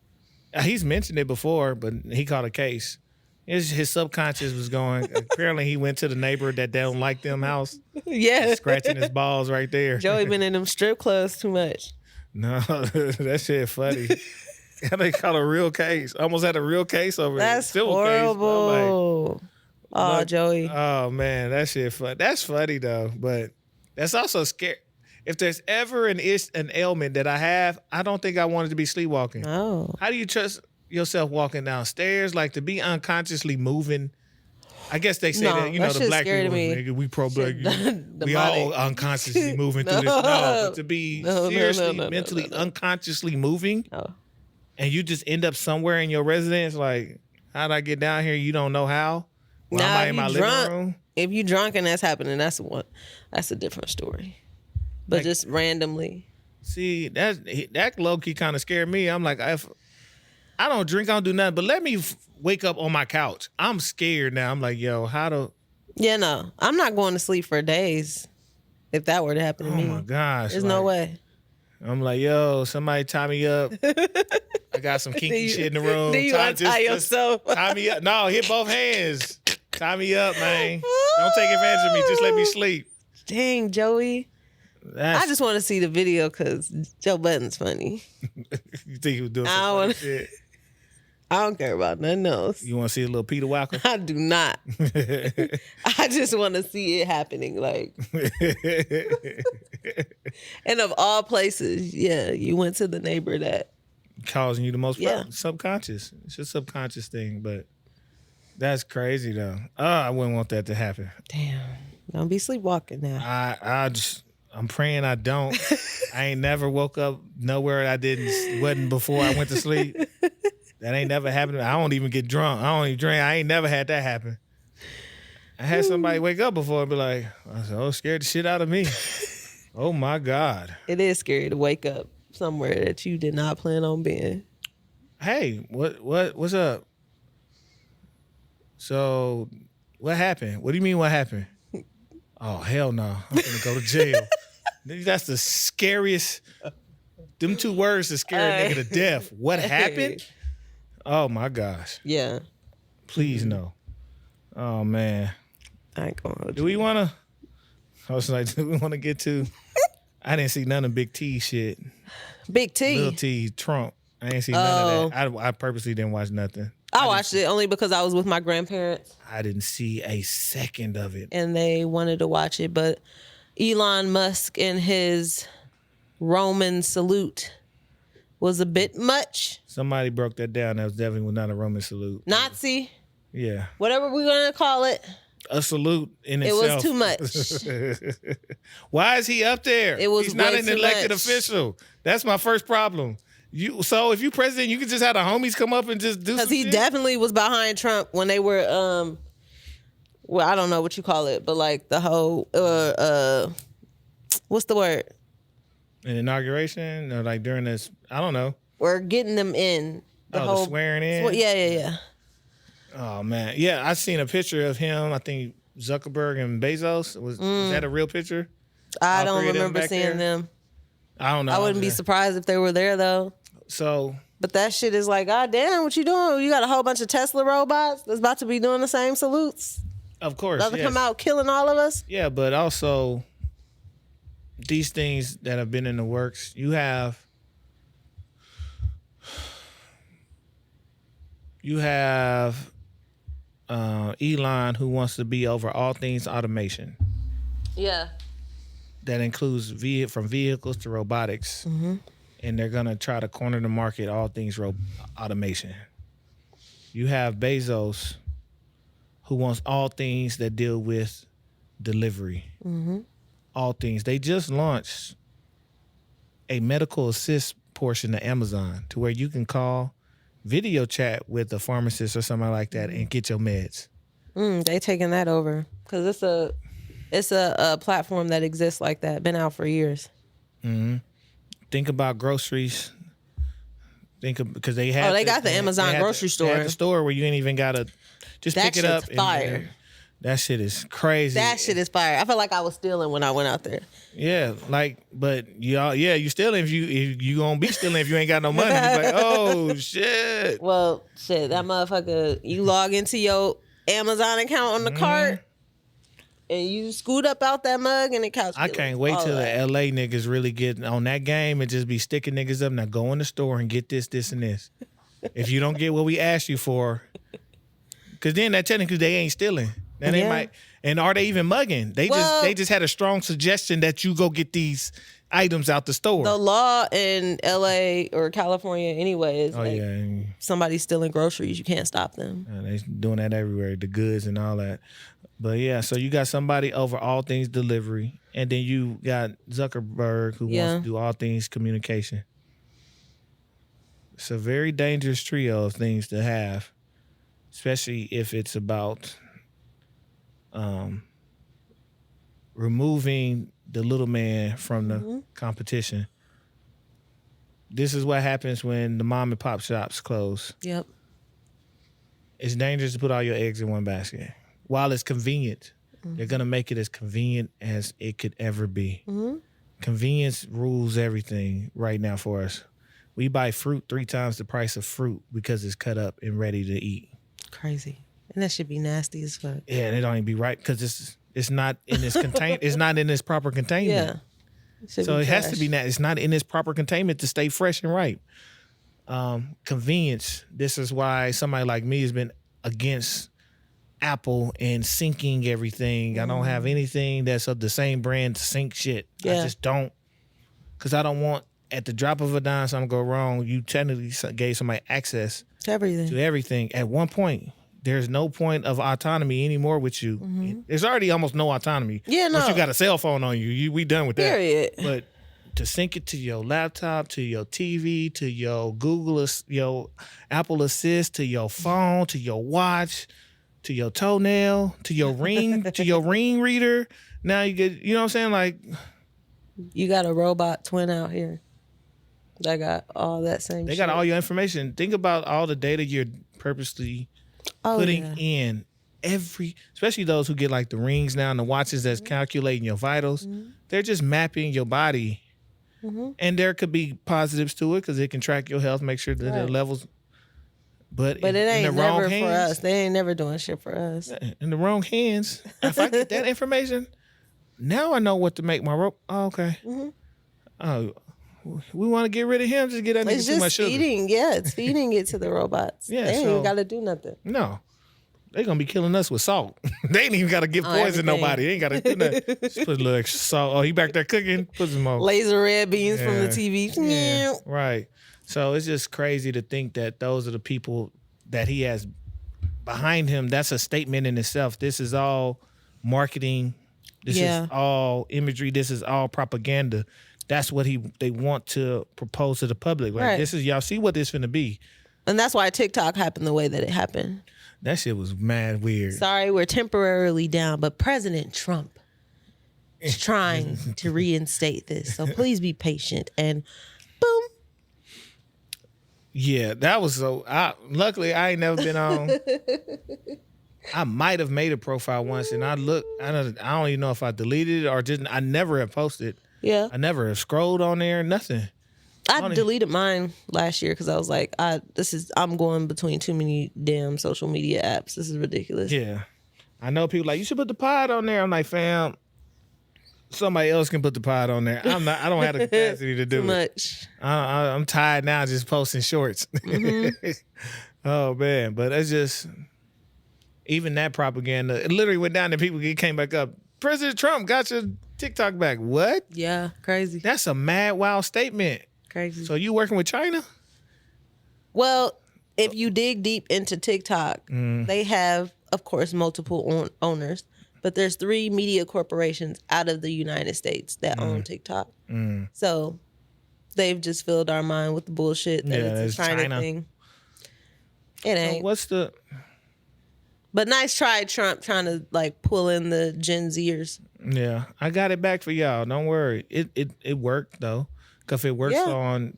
He's mentioned it before, but he caught a case. His subconscious was going. Apparently, he went to the neighbor that don't like them house. Yeah. Scratching his balls right there. Joey been in them strip clubs too much. No, that shit funny. They caught a real case. Almost had a real case over there. That's horrible. Like, Joey. Oh, man, that shit fun. That's funny, though. But that's also scary. If there's ever an ailment that I have, I don't think I wanted to be sleepwalking. Oh. How do you trust yourself walking downstairs? Like, to be unconsciously moving. I guess they say that, the black people, nigga, we pro-black. We all unconsciously moving through this. No, but to be seriously, mentally unconsciously moving, and you just end up somewhere in your residence, like, how'd I get down here? You don't know how? Well, now, am I in my living room? If you drunk and that's happening, that's a different story. But like, just randomly. See, that low-key kind of scared me. I'm like, if I don't drink, I don't do nothing, but let me wake up on my couch. I'm scared now. I'm like, yo, how to... Yeah, no. I'm not going to sleep for days if that were to happen to me. Oh, my gosh. There's no way. I'm like, yo, somebody tie me up. I got some kinky shit in the room. Do you tie yourself? Tie me up. No, hit both hands. Tie me up, man. Don't take advantage of me. Just let me sleep. Dang, Joey. I just want to see the video because Joe Budden's funny. You think he was doing some funny shit? I don't care about nothing else. You want to see a little Peter Walker? I do not. I just want to see it happening. Like, and of all places, yeah, you went to the neighbor that causing you the most problem. Subconscious. It's a subconscious thing, but that's crazy though. I wouldn't want that to happen. Damn. Don't be sleepwalking now. I'm praying I don't. I ain't never woke up nowhere wasn't before I went to sleep. That ain't never happened. I don't even get drunk. I don't even drink. I ain't never had that happen. I had somebody wake up before and be like, I said, oh, scared the shit out of me. Oh my God. It is scary to wake up somewhere that you did not plan on being. Hey, what's up? So what happened? What do you mean what happened? Oh, hell no. I'm gonna go to jail. That's the scariest. Them two words that scare a nigga to death. What happened? Oh my gosh. Yeah. Please no. Oh man. I ain't gonna. Do we wanna? I was like, do we wanna get to? I didn't see none of Big T shit. Big T. Little T, Trump. I didn't see none of that. I purposely didn't watch nothing. I watched it only because I was with my grandparents. I didn't see a second of it. And they wanted to watch it, but Elon Musk and his Roman salute was a bit much. Somebody broke that down. That was definitely not a Roman salute. Nazi. Yeah. Whatever we're going to call it. A salute in itself. It was too much. Why is he up there? He's not an elected official. That's my first problem. So if you president, you could just have the homies come up and just do some shit? Because he definitely was behind Trump when they were, well, I don't know what you call it, but like the whole, what's the word? An inauguration? Or like during this, I don't know. We're getting them in. The swearing in? Yeah. Oh, man. Yeah, I seen a picture of him. I think Zuckerberg and Bezos. Was that a real picture? I don't remember seeing them. I don't know. I wouldn't be surprised if they were there, though. So, but that shit is like, God damn, what you doing? You got a whole bunch of Tesla robots that's about to be doing the same salutes. Of course, about to come out killing all of us. Yeah, but also these things that have been in the works, you have Elon who wants to be over all things automation. Yeah. That includes from vehicles to robotics. Mm-hmm. And they're going to try to corner the market, all things automation. You have Bezos, who wants all things that deal with delivery. Mm-hmm. All things. They just launched a medical assist portion of Amazon to where you can call, video chat with a pharmacist or something like that and get your meds. They taking that over because it's a platform that exists like that. Been out for years. Mm-hmm. Think about groceries. Because they have. They got the Amazon grocery store. They have the store where you ain't even gotta just pick it up. Fire. That shit is crazy. That shit is fire. I felt like I was stealing when I went out there. Yeah, but you stealing if you gonna be stealing if you ain't got no money. You're like, oh shit. Well, shit, that motherfucker, you log into your Amazon account on the cart and you scoot up out that mug and the couch. I can't wait till the LA niggas really get on that game and just be sticking niggas up. Now go in the store and get this, and this. If you don't get what we asked you for, because then that technically they ain't stealing. Then they might, and are they even mugging? They just had a strong suggestion that you go get these items out the store. The law in LA or California anyway is somebody's stealing groceries, you can't stop them. They doing that everywhere, the goods and all that. But yeah, so you got somebody over all things delivery, and then you got Zuckerberg who wants to do all things communication. It's a very dangerous trio of things to have, especially if it's about removing the little man from the competition. This is what happens when the mom and pop shops close. Yep. It's dangerous to put all your eggs in one basket. While it's convenient, they're going to make it as convenient as it could ever be. Convenience rules everything right now for us. We buy fruit 3 times the price of fruit because it's cut up and ready to eat. Crazy. And that should be nasty as fuck. Yeah, and it don't even be right because it's not in this it's not in this proper containment. Yeah. So it has to be it's not in this proper containment to stay fresh and ripe. Convenience. This is why somebody like me has been against Apple and syncing everything. I don't have anything that's of the same brand to sync shit. I just don't, because I don't want at the drop of a dime something go wrong. You technically gave somebody access to everything. At one point, there's no point of autonomy anymore with you. There's already almost no autonomy. Yeah, no. Once you got a cell phone on you, we done with that. Period. But to sync it to your laptop, to your TV, to your Google, your Apple Assist, to your phone, to your watch, to your toenail, to your ring, to your ring reader. Now you get, you know what I'm saying? Like, you got a robot twin out here that got all that same They shit. got all your information. Think about all the data you're purposely putting in especially those who get like the rings now and the watches that's calculating your vitals. They're just mapping your body. And there could be positives to it because it can track your health, make sure that the levels. But it ain't in the wrong never hands, for us. They ain't never doing shit for us. In the wrong hands, if I get that information, now I know what to make my rope. Oh, okay. Oh, we want to get rid of him. Just get that nigga too much sugar. It's feeding it to the robots. They ain't even got to do nothing. No. They're going to be killing us with salt. They ain't even got to give poison nobody. They ain't got to do nothing. Just put a little extra salt. Oh, he back there cooking? Put some more. Laser red beans from the TV. Yeah, right. So it's just crazy to think that those are the people that he has behind him. That's a statement in itself. This is all marketing. This is all imagery. This is all propaganda. That's what they want to propose to the public. Like, this is, y'all see what this finna be. And that's why TikTok happened the way that it happened. That shit was mad weird. Sorry, we're temporarily down, but President Trump is trying to reinstate this. So please be patient. And boom. Yeah, that was so. Luckily, I ain't never been on. I might have made a profile once, and I don't even know if I deleted it or didn't. I never have posted. Yeah. I never have scrolled on there. Nothing. I deleted mine last year because I was like, I'm going between too many damn social media apps. This is ridiculous. Yeah. I know people like, you should put the pod on there. I'm like, fam, somebody else can put the pod on there. I don't have the capacity to do Too it. much. I'm tired now just posting shorts. Oh, man. But it's just, even that propaganda, it literally went down and people came back up. President Trump got your TikTok back. What? Yeah, crazy. That's a mad, wild statement. Crazy. So you working with China? Well, if you dig deep into TikTok, they have, of course, multiple owners, but there's 3 media corporations out of the United States that own TikTok. So they've just filled our mind with the bullshit that it's a China thing. It ain't. What's the... But nice try, Trump, trying to like pull in the Gen Zers. Yeah, I got it back for y'all. Don't worry. It worked though. Cause if it works on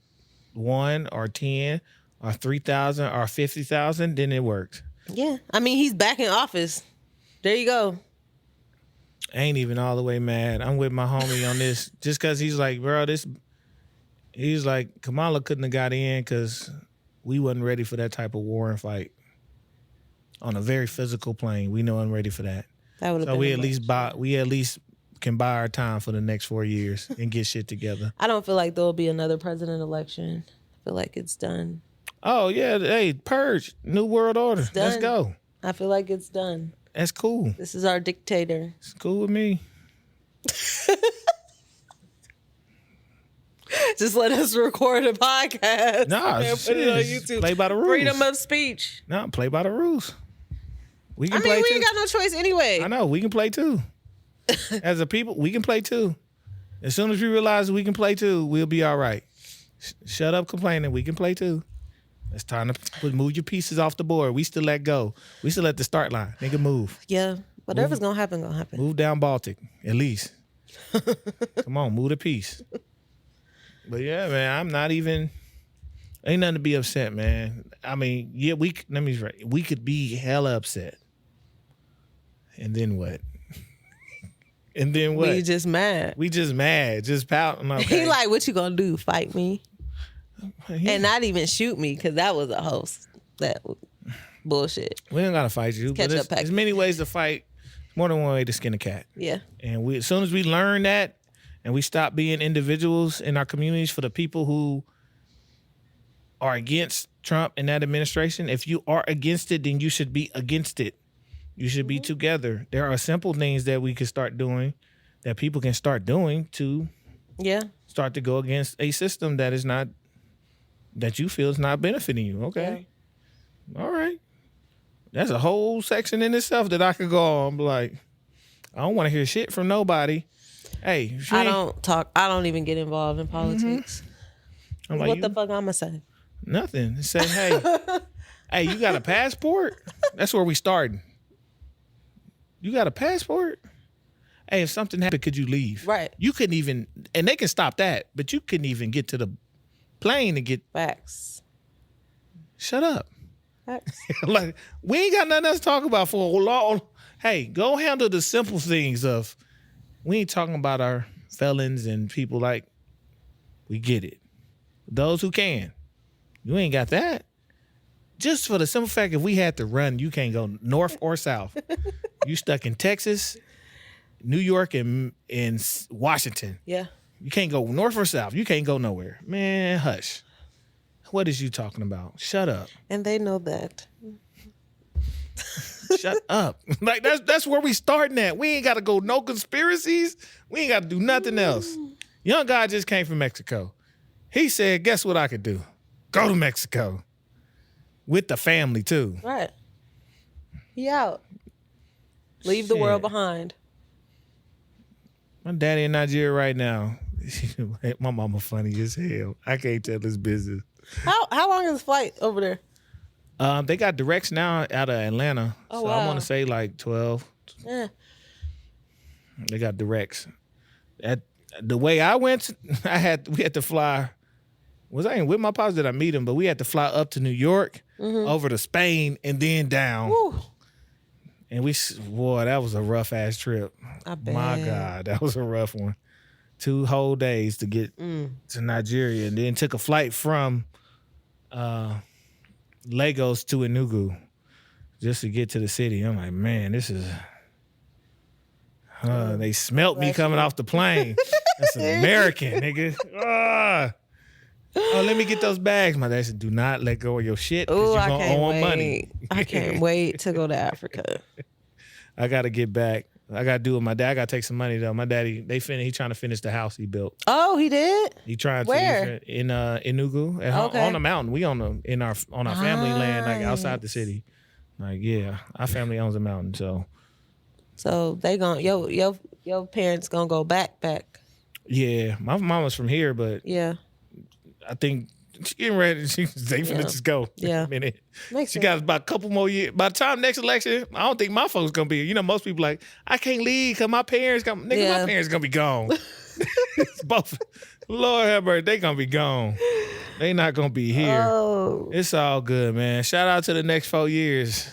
1 or 10 or 3,000 or 50,000, then it works. Yeah, I mean he's back in office. There you go. I ain't even all the way mad. I'm with my homie on this just because he's like, bro, he's like, Kamala couldn't have got in because we wasn't ready for that type of war and fight. On a very physical plane, we know I'm ready for that. That would have so been we at least can buy our time for the next 4 years and get shit together. I don't feel like there'll be another president election. I feel like it's done. Oh yeah, hey, purge, new world order. Let's go. I feel like it's done. That's cool. This is our dictator. It's cool with me. Just let us record a podcast. Nah, and put it on YouTube. Play by the rules. Freedom of speech. No, play by the rules. We we ain't got no choice anyway. I know, we can play too. As a people, we can play too. As soon as we realize we can play too, we'll be all right. Shut up complaining. We can play too. It's time to move your pieces off the board. We still let go. We still at the start line. Nigga, move. Yeah. Whatever's going to happen, going to happen. Move down Baltic, at least. Come on, move the piece. But yeah, man, I'm not even... Ain't nothing to be upset, man. I mean, yeah, we could be hella upset. And then what? And then what? We just mad. Just pouting. Okay. He like, what you gonna do? Fight me? Yeah. And not even shoot me, because that was a host. That was bullshit. We don't gotta fight you. But there's many ways to fight. More than one way to skin a cat. Yeah. And as soon as we learn that and we stop being individuals in our communities for the people who are against Trump and that administration, if you are against it, then you should be against it. You should be together. There are simple things that we can start doing, that people can start doing to start to go against a system that is not, that you feel is not benefiting you. Okay. Yeah. All right. That's a whole section in itself that I could go on. Like, I don't want to hear shit from nobody. Hey, I don't even get involved in politics. I'm like, what the fuck I'ma say? Nothing. Say, hey, hey, you got a passport? That's where we starting. You got a passport? Hey, if something happened, could you leave? Right. You couldn't even, and they can stop that, but you couldn't even get to the plane to get. Facts. Shut up. Facts. Like, we ain't got nothing else to talk about for a long. Hey, go handle the simple things of, we ain't talking about our felons and people like, we get it. Those who can. You ain't got that. Just for the simple fact, if we had to run, you can't go north or south. You stuck in Texas, New York, and Washington. Yeah. You can't go north or south. You can't go nowhere. Man, hush. What is you talking about? Shut up. And they know that. Shut up. Like, that's where we starting at. We ain't got to go no conspiracies. We ain't got to do nothing else. Young guy just came from Mexico. He said, guess what I could do? Go to Mexico. With the family, too. Right. He out. Leave the world behind. My daddy in Nigeria right now. My mama funny as hell. I can't tell this business. How long is the flight over there? They got directs now out of Atlanta. Oh, so wow. I want to say like 12. Yeah. They got directs. The way I went, we had to fly. I ain't with my pops that I meet him, but we had to fly up to New York, over to Spain, and then down. Woo. And that was a rough ass trip. I bet. My God, that was a rough one. 2 whole days to get to Nigeria, and then took a flight from Lagos to Enugu just to get to the city. I'm like, man, this is. They smelt me coming off the plane. That's an American, nigga. Oh, let me get those bags. My dad said, do not let go of your shit because you're going to owe money. I can't wait to go to Africa. I got to get back. I got to do it. My dad got to take some money, though. My daddy, he trying to finish the house he built. Oh, he did? He trying to. Where? In Enugu. On the mountain. We on our family land, like outside the city. Like, yeah, our family owns a mountain, so. So they your parents gonna go back. Yeah, my mama's from here, but yeah, I think she's getting ready. They finna just go. Yeah, in a minute. Makes she sense. got about a couple more years. By the time next election, I don't think my folks gonna be. Most people like, I can't leave because my parents my parents gonna be gone. Both, Lord have mercy, they gonna be gone. They not gonna be here. Oh. It's all good, man. Shout out to the next 4 years.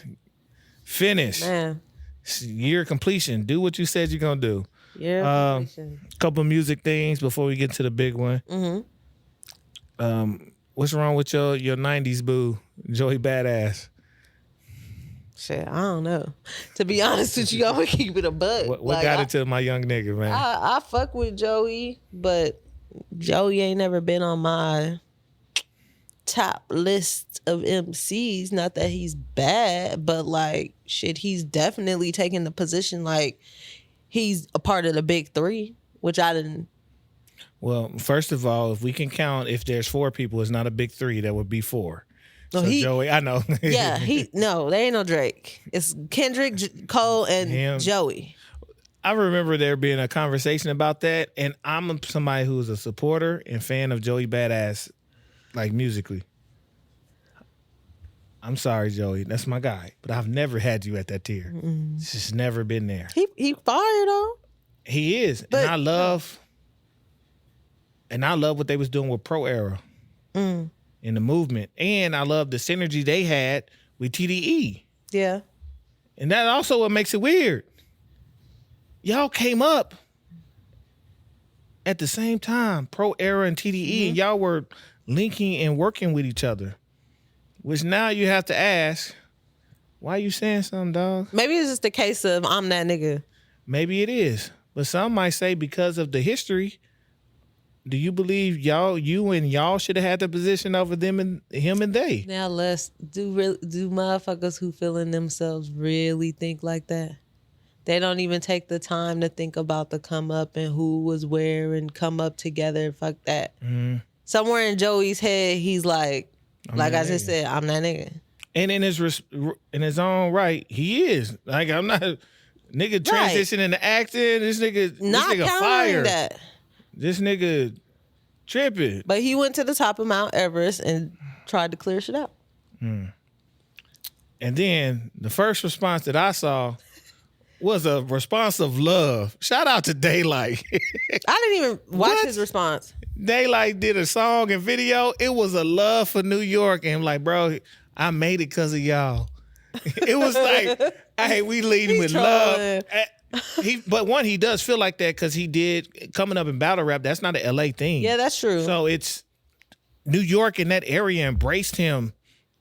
Finish. Man. Year completion. Do what you said you're gonna do. Yeah. Couple music things before we get to the big one. What's wrong with your 90s boo, Joey Badass? Shit, I don't know. To be honest with you, I'm gonna keep it a buck. What like, got into my young nigga, man? I fuck with Joey, but Joey ain't never been on my top list of MCs. Not that he's bad, but like shit, he's definitely taking the position like he's a part of the big three, which I didn't. Well, first of all, if we can count, if there's 4 people, it's not a big 3. That would be 4. No, so Joey, I know. Yeah, there ain't no Drake. It's Kendrick, Cole, and him. Joey. I remember there being a conversation about that, and I'm somebody who's a supporter and fan of Joey Badass, like musically. I'm sorry, Joey, that's my guy, but I've never had you at that tier. It's just never been there. He fire though. He is, but, and I love what they was doing with Pro Era. In the movement. And I love the synergy they had with TDE. Yeah. And that also what makes it weird. Y'all came up at the same time, Pro Era and TDE, and y'all were linking and working with each other. Which now you have to ask, why you saying something, dog? Maybe it's just a case of I'm that nigga. Maybe it is. But some might say because of the history. Do you believe you and y'all should have had the position over them and him and they? Now do motherfuckers who feeling themselves really think like that? They don't even take the time to think about the come up and who was where and come up together. Fuck that. Somewhere in Joey's head, he's like I just said, I'm that nigga. And in his own right, he is. Like I'm not nigga transitioning into acting. This nigga fire. That. This nigga tripping. But he went to the top of Mount Everest and tried to clear shit up. And then the first response that I saw was a response of love. Shout out to Daylight. I didn't even watch his response. Daylight did a song and video. It was a love for New York. And I'm like, bro, I made it because of y'all. It was like, hey, we leading with love. But he does feel like that because he did coming up in battle rap. That's not an LA thing. Yeah, that's true. So it's New York and that area embraced him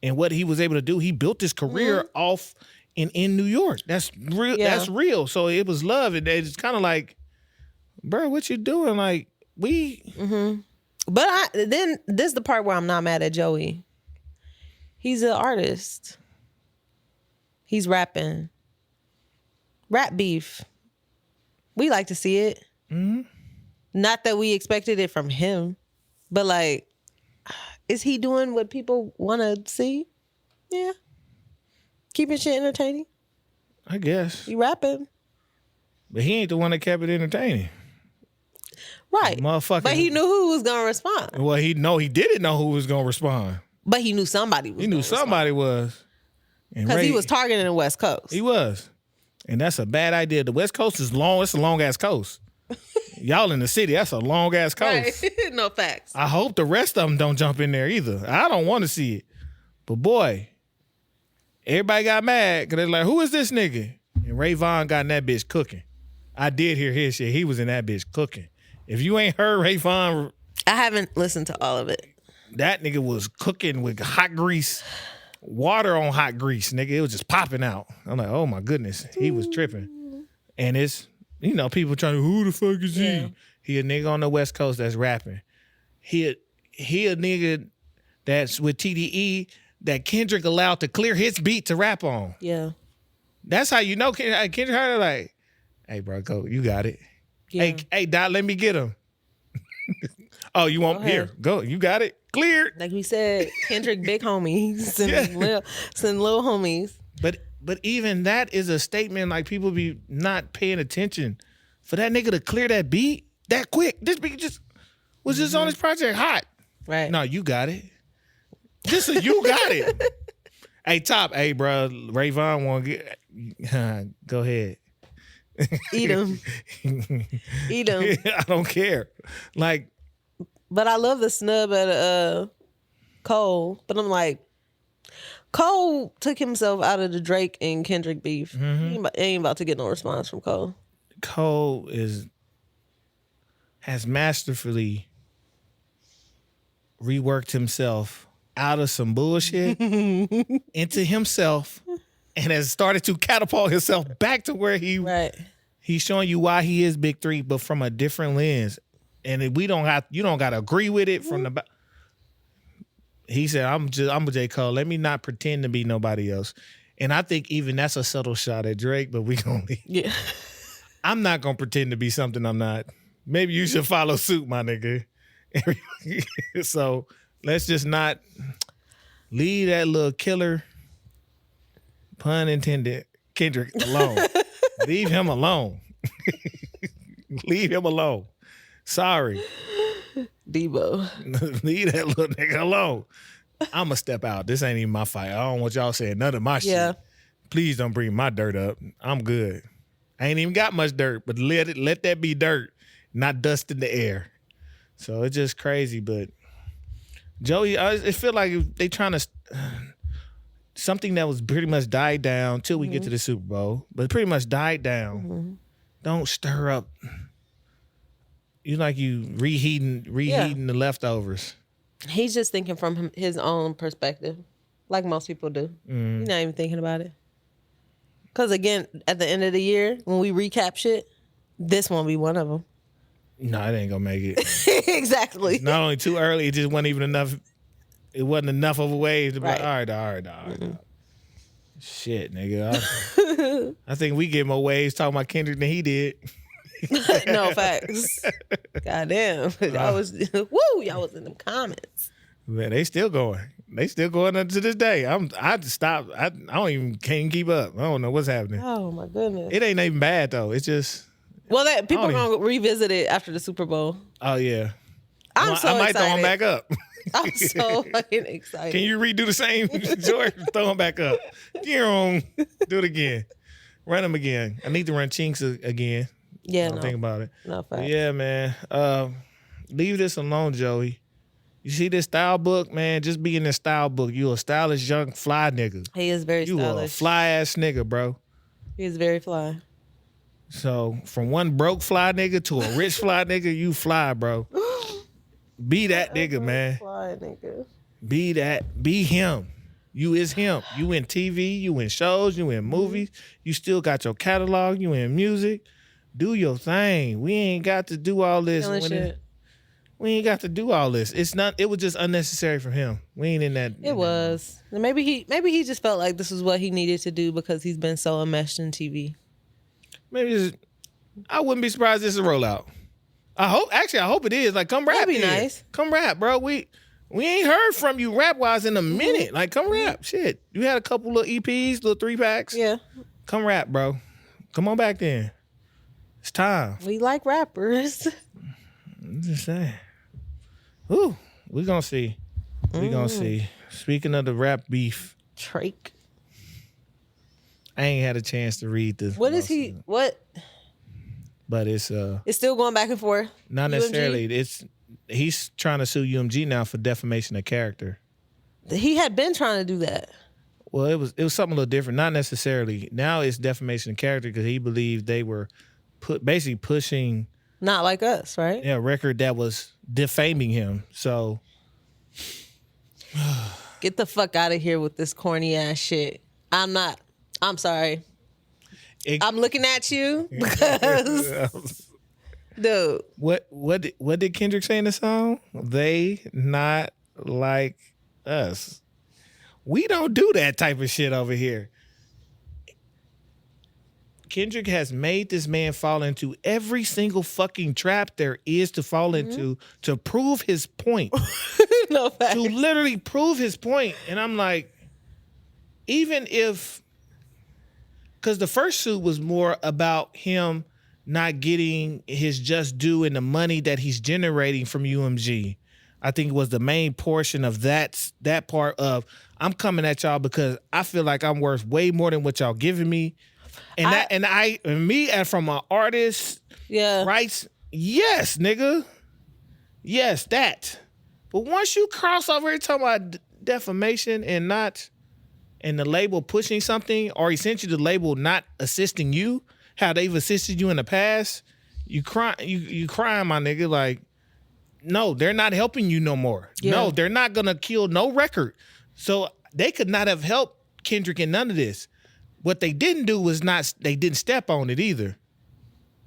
and what he was able to do. He built his career off in New York. That's real. Yeah. That's real. So it was love, and it's kind of like, bro, what you doing? Like we. But then this is the part where I'm not mad at Joey. He's an artist. He's rapping. Rap beef. We like to see it. Not that we expected it from him, but like, is he doing what people want to see? Yeah. Keeping shit entertaining. I guess. He rapping. But he ain't the one that kept it entertaining. Right. Motherfucker. But he knew who was going to respond. Well, he didn't know who was going to respond. But he knew somebody was. He knew somebody was. Because he was targeting the West Coast. He was. And that's a bad idea. The West Coast is long. It's a long-ass coast. Y'all in the city, that's a long-ass coast. Right. No facts. I hope the rest of them don't jump in there either. I don't want to see it. But boy, everybody got mad because they're like, who is this nigga? And Ray Vaughn got in that bitch cooking. I did hear his shit. He was in that bitch cooking. If you ain't heard Ray Vaughn. I haven't listened to all of it. That nigga was cooking with hot grease. Water on hot grease, nigga. It was just popping out. I'm like, oh my goodness. He was tripping. And it's, people trying to, who the fuck is he? He a nigga on the West Coast that's rapping. He a nigga that's with TDE that Kendrick allowed to clear his beat to rap on. Yeah. That's how you know Kendrick heard like, hey bro, go, you got it. Yeah. Hey, Dot, let me get him. Oh, you want here? Go, you got it. Cleared. Like we said, Kendrick big homies, some little homies. But even that is a statement. Like people be not paying attention for that nigga to clear that beat that quick. This beat was just on his project hot. Right. No, you got it. You got it. Hey, Top. Hey, bro. Ray Vaughn want to get. Go ahead. Eat him. Eat him. I don't care. Like. But I love the snub at Cole. But I'm like, Cole took himself out of the Drake and Kendrick beef. He ain't about to get no response from Cole. Cole has masterfully reworked himself out of some bullshit into himself and has started to catapult himself back to where he's showing you why he is Big Three, but from a different lens. And you don't got to agree with it from the back. He said, I'm J. Cole. Let me not pretend to be nobody else. And I think even that's a subtle shot at Drake, but we gonna leave. Yeah. I'm not gonna pretend to be something I'm not. Maybe you should follow suit, my nigga. So let's just not leave that little killer, pun intended, Kendrick alone. Leave him alone. Leave him alone. Sorry. Debo. Leave that little nigga alone. I'ma step out. This ain't even my fight. I don't want y'all saying none of my shit. Please don't bring my dirt up. I'm good. I ain't even got much dirt, but let that be dirt, not dust in the air. So it's just crazy. But Joey, it feel like they trying to something that was pretty much died down till we get to the Super Bowl, but pretty much died down. Don't stir up. You reheating the leftovers. He's just thinking from his own perspective, like most people do. He's not even thinking about it. Because again, at the end of the year, when we recap shit, this won't be one of them. No, it ain't gonna make it. Exactly. It's not only too early, it just wasn't even enough. It wasn't enough of a wave to be like, all right. Shit, nigga. I think we get more waves talking about Kendrick than he did. No facts. Goddamn. Y'all was in them comments. Man, they still going. They still going up to this day. I just stopped. I can't keep up. I don't know what's happening. Oh my goodness. It ain't even bad though. It's just people are gonna revisit it after the Super Bowl. Oh yeah. I might throw them back up. I'm so fucking excited. Can you redo the same, George? Throw them back up. Do it again. Run them again. I need to run Chinks again. Yeah, Think about it. No fact. Yeah, man. Leave this alone, Joey. You see this style book, man? Just be in this style book. You a stylish, young, fly nigga. He is very stylish. You a fly-ass nigga, bro. He is very fly. So, from one broke fly nigga to a rich fly nigga, you fly, bro. Be that nigga, man. Fly nigga. Be that. Be him. You is him. You in TV, you in shows, you in movies. You still got your catalog, you in music. Do your thing. We ain't got to do all this. We ain't got to do all this. It was just unnecessary for him. We ain't in that. It was. Maybe he just felt like this was what he needed to do because he's been so enmeshed in TV. I wouldn't be surprised this is a rollout. I hope it is. Like, come rap. That'd be nice. Come rap, bro. We ain't heard from you rap wise in a minute. Like, come rap. Shit. You had a couple little EPs, little 3-packs. Yeah. Come rap, bro. Come on back then. It's time. We like rappers. I'm just saying. Ooh, we gonna see. We gonna see. Speaking of the rap beef, Drake. I ain't had a chance to read this. What is he? What? But it's still going back and forth. Not necessarily. UMG? He's trying to sue UMG now for defamation of character. He had been trying to do that. Well, it was something a little different. Not necessarily. Now it's defamation of character because he believed they were basically pushing. Not like us, right? Yeah, a record that was defaming him. So get the fuck out of here with this corny ass shit. I'm sorry. I'm looking at you because dude. What did Kendrick say in the song? They not like us. We don't do that type of shit over here. Kendrick has made this man fall into every single fucking trap there is to fall into to prove his point. No facts. To literally prove his point. And I'm like, even if, because the first suit was more about him not getting his just due and the money that he's generating from UMG. I think it was the main portion of that part of, I'm coming at y'all because I feel like I'm worth way more than what y'all giving me. And from an artist rights, yes, nigga. Yes, that. But once you cross over here talking about defamation and not and the label pushing something, or essentially the label not assisting you, how they've assisted you in the past, you crying, my nigga. Like, no, they're not helping you no more. Yeah. No, they're not gonna kill no record. So they could not have helped Kendrick in none of this. What they didn't do was they didn't step on it either.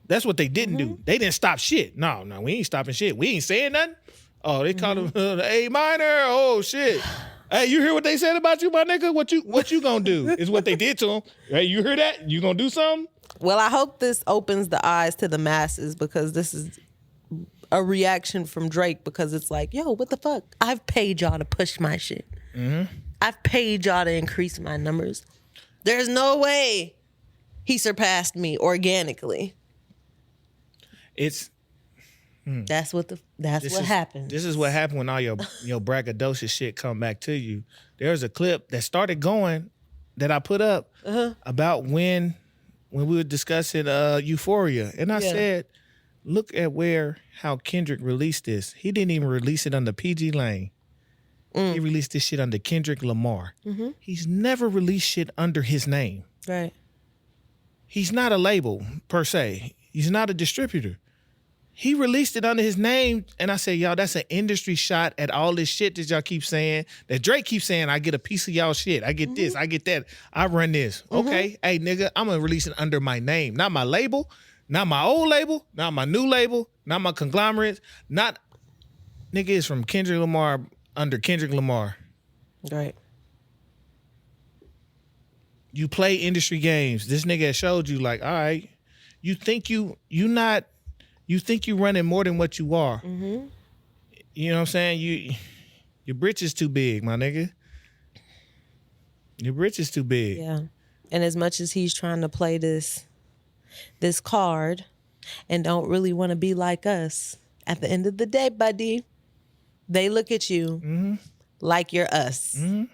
That's what they didn't do. They didn't stop shit. No, we ain't stopping shit. We ain't saying nothing. Oh, they called him the A minor. Oh shit. Hey, you hear what they said about you, my nigga? What you gonna do is what they did to him. Hey, you hear that? You gonna do something? Well, I hope this opens the eyes to the masses, because this is a reaction from Drake, because it's like, yo, what the fuck? I've paid y'all to push my shit. I've paid y'all to increase my numbers. There's no way he surpassed me organically. That's what happens. This is what happened when all your braggadocious shit come back to you. There's a clip that started going that I put up about when we were discussing Euphoria, and I said, look at how Kendrick released this. He didn't even release it under PG Lane. He released this shit under Kendrick Lamar. He's never released shit under his name. Right. He's not a label per se. He's not a distributor. He released it under his name, and I said, y'all, that's an industry shot at all this shit that y'all keep saying, that Drake keeps saying, I get a piece of y'all shit. I get this, I get that. I run this. Okay, hey, nigga, I'm going to release it under my name. Not my label, not my old label, not my new label, not my conglomerates, not, nigga, it's from Kendrick Lamar, under Kendrick Lamar. Right. You play industry games. This nigga has showed you, like, all right, you think you running more than what you are. You know what I'm saying? Your britch is too big, my nigga. Your britch is too big. Yeah. And as much as he's trying to play this card and don't really want to be like us, at the end of the day, buddy, they look at you like you're us. And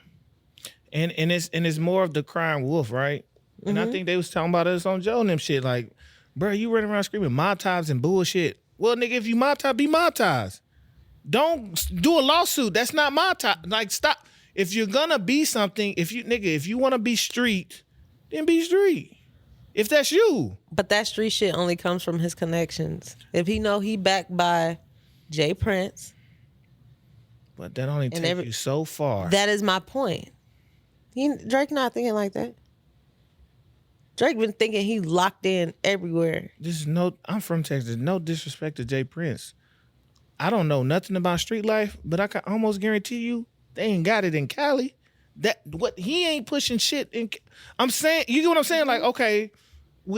it's more of the crying wolf, right? And I think they was talking about us on Joe and them shit, like, bro, you running around screaming mob ties and bullshit. Well, nigga, if you mob tie, be mob ties. Don't do a lawsuit. That's not mob tie. Like, stop. If you're gonna be something, if you want to be street, then be street. If that's you. But that street shit only comes from his connections. If he know he backed by Jay Prince. But that only takes you so far. That is my point. Drake not thinking like that. Drake been thinking he locked in everywhere. I'm from Texas. No disrespect to Jay Prince. I don't know nothing about street life, but I can almost guarantee you they ain't got it in Cali. He ain't pushing shit in. I'm saying, you get what I'm saying? Like, okay,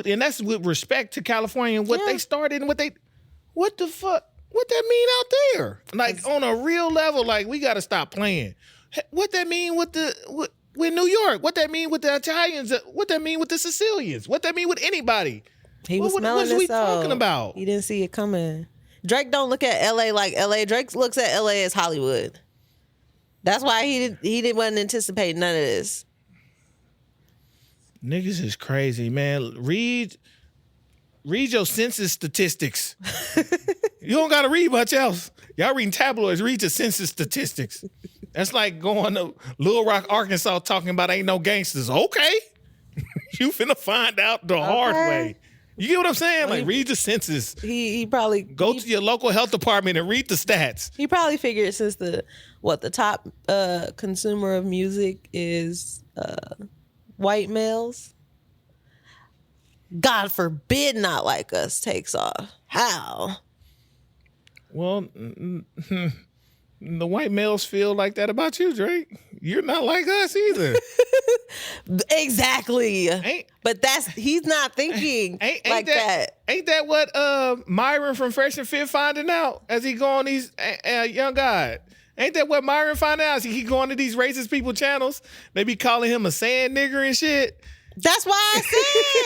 and that's with respect to California and what they started and what the fuck, what that mean out there? Like, on a real level, like, we got to stop playing. What that mean with New York? What that mean with the Italians? What that mean with the Sicilians? What that mean with anybody? He was smelling this out. What are we talking about? He didn't see it coming. Drake don't look at LA like LA. Drake looks at LA as Hollywood. That's why he wasn't anticipating none of this. Niggas is crazy, man. Read your census statistics. You don't gotta read much else. Y'all reading tabloids, read your census statistics. That's like going to Little Rock, Arkansas, talking about ain't no gangsters. Okay. You finna find out the hard way. You get what I'm saying? Well, read the census. He probably go to your local health department and read the stats. He probably figured since the top consumer of music is white males. God forbid not like us takes off. How? Well, the white males feel like that about you, Drake. You're not like us either. Exactly. But he's not thinking like that. Ain't that what Myron from Fresh and Fit finding out as he go on these Young God? Ain't that what Myron find out? He go on to these racist people channels. They be calling him a sand nigger and shit. That's why I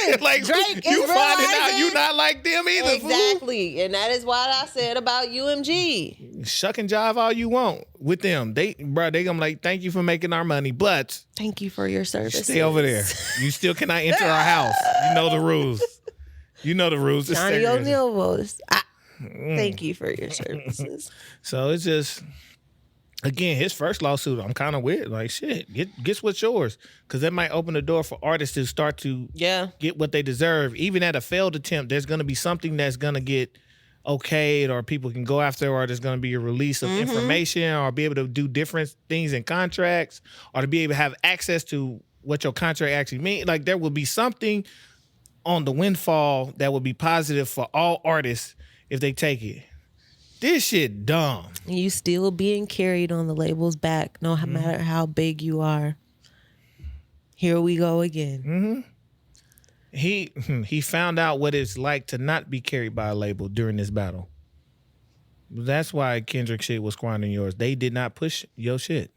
said like Drake you is finding out you not like them either. Exactly. Fool. And that is what I said about UMG. Shuck and jive all you want with them. They gonna like, thank you for making our money, but thank you for your services. Stay over there. You still cannot enter our house. You know the rules. You know the rules. Johnny O'Neal votes. Thank you for your services. So it's just Again, his first lawsuit, I'm kind of with. Like, shit, get what's yours. Because that might open the door for artists to start to get what they deserve. Even at a failed attempt, there's going to be something that's going to get okayed, or people can go after, or there's going to be a release of information, or be able to do different things in contracts, or to be able to have access to what your contract actually means. Like, there will be something on the windfall that will be positive for all artists if they take it. This shit dumb. You still being carried on the label's back, no matter how big you are. Here we go again. He found out what it's like to not be carried by a label during this battle. That's why Kendrick shit was squandering yours. They did not push your shit.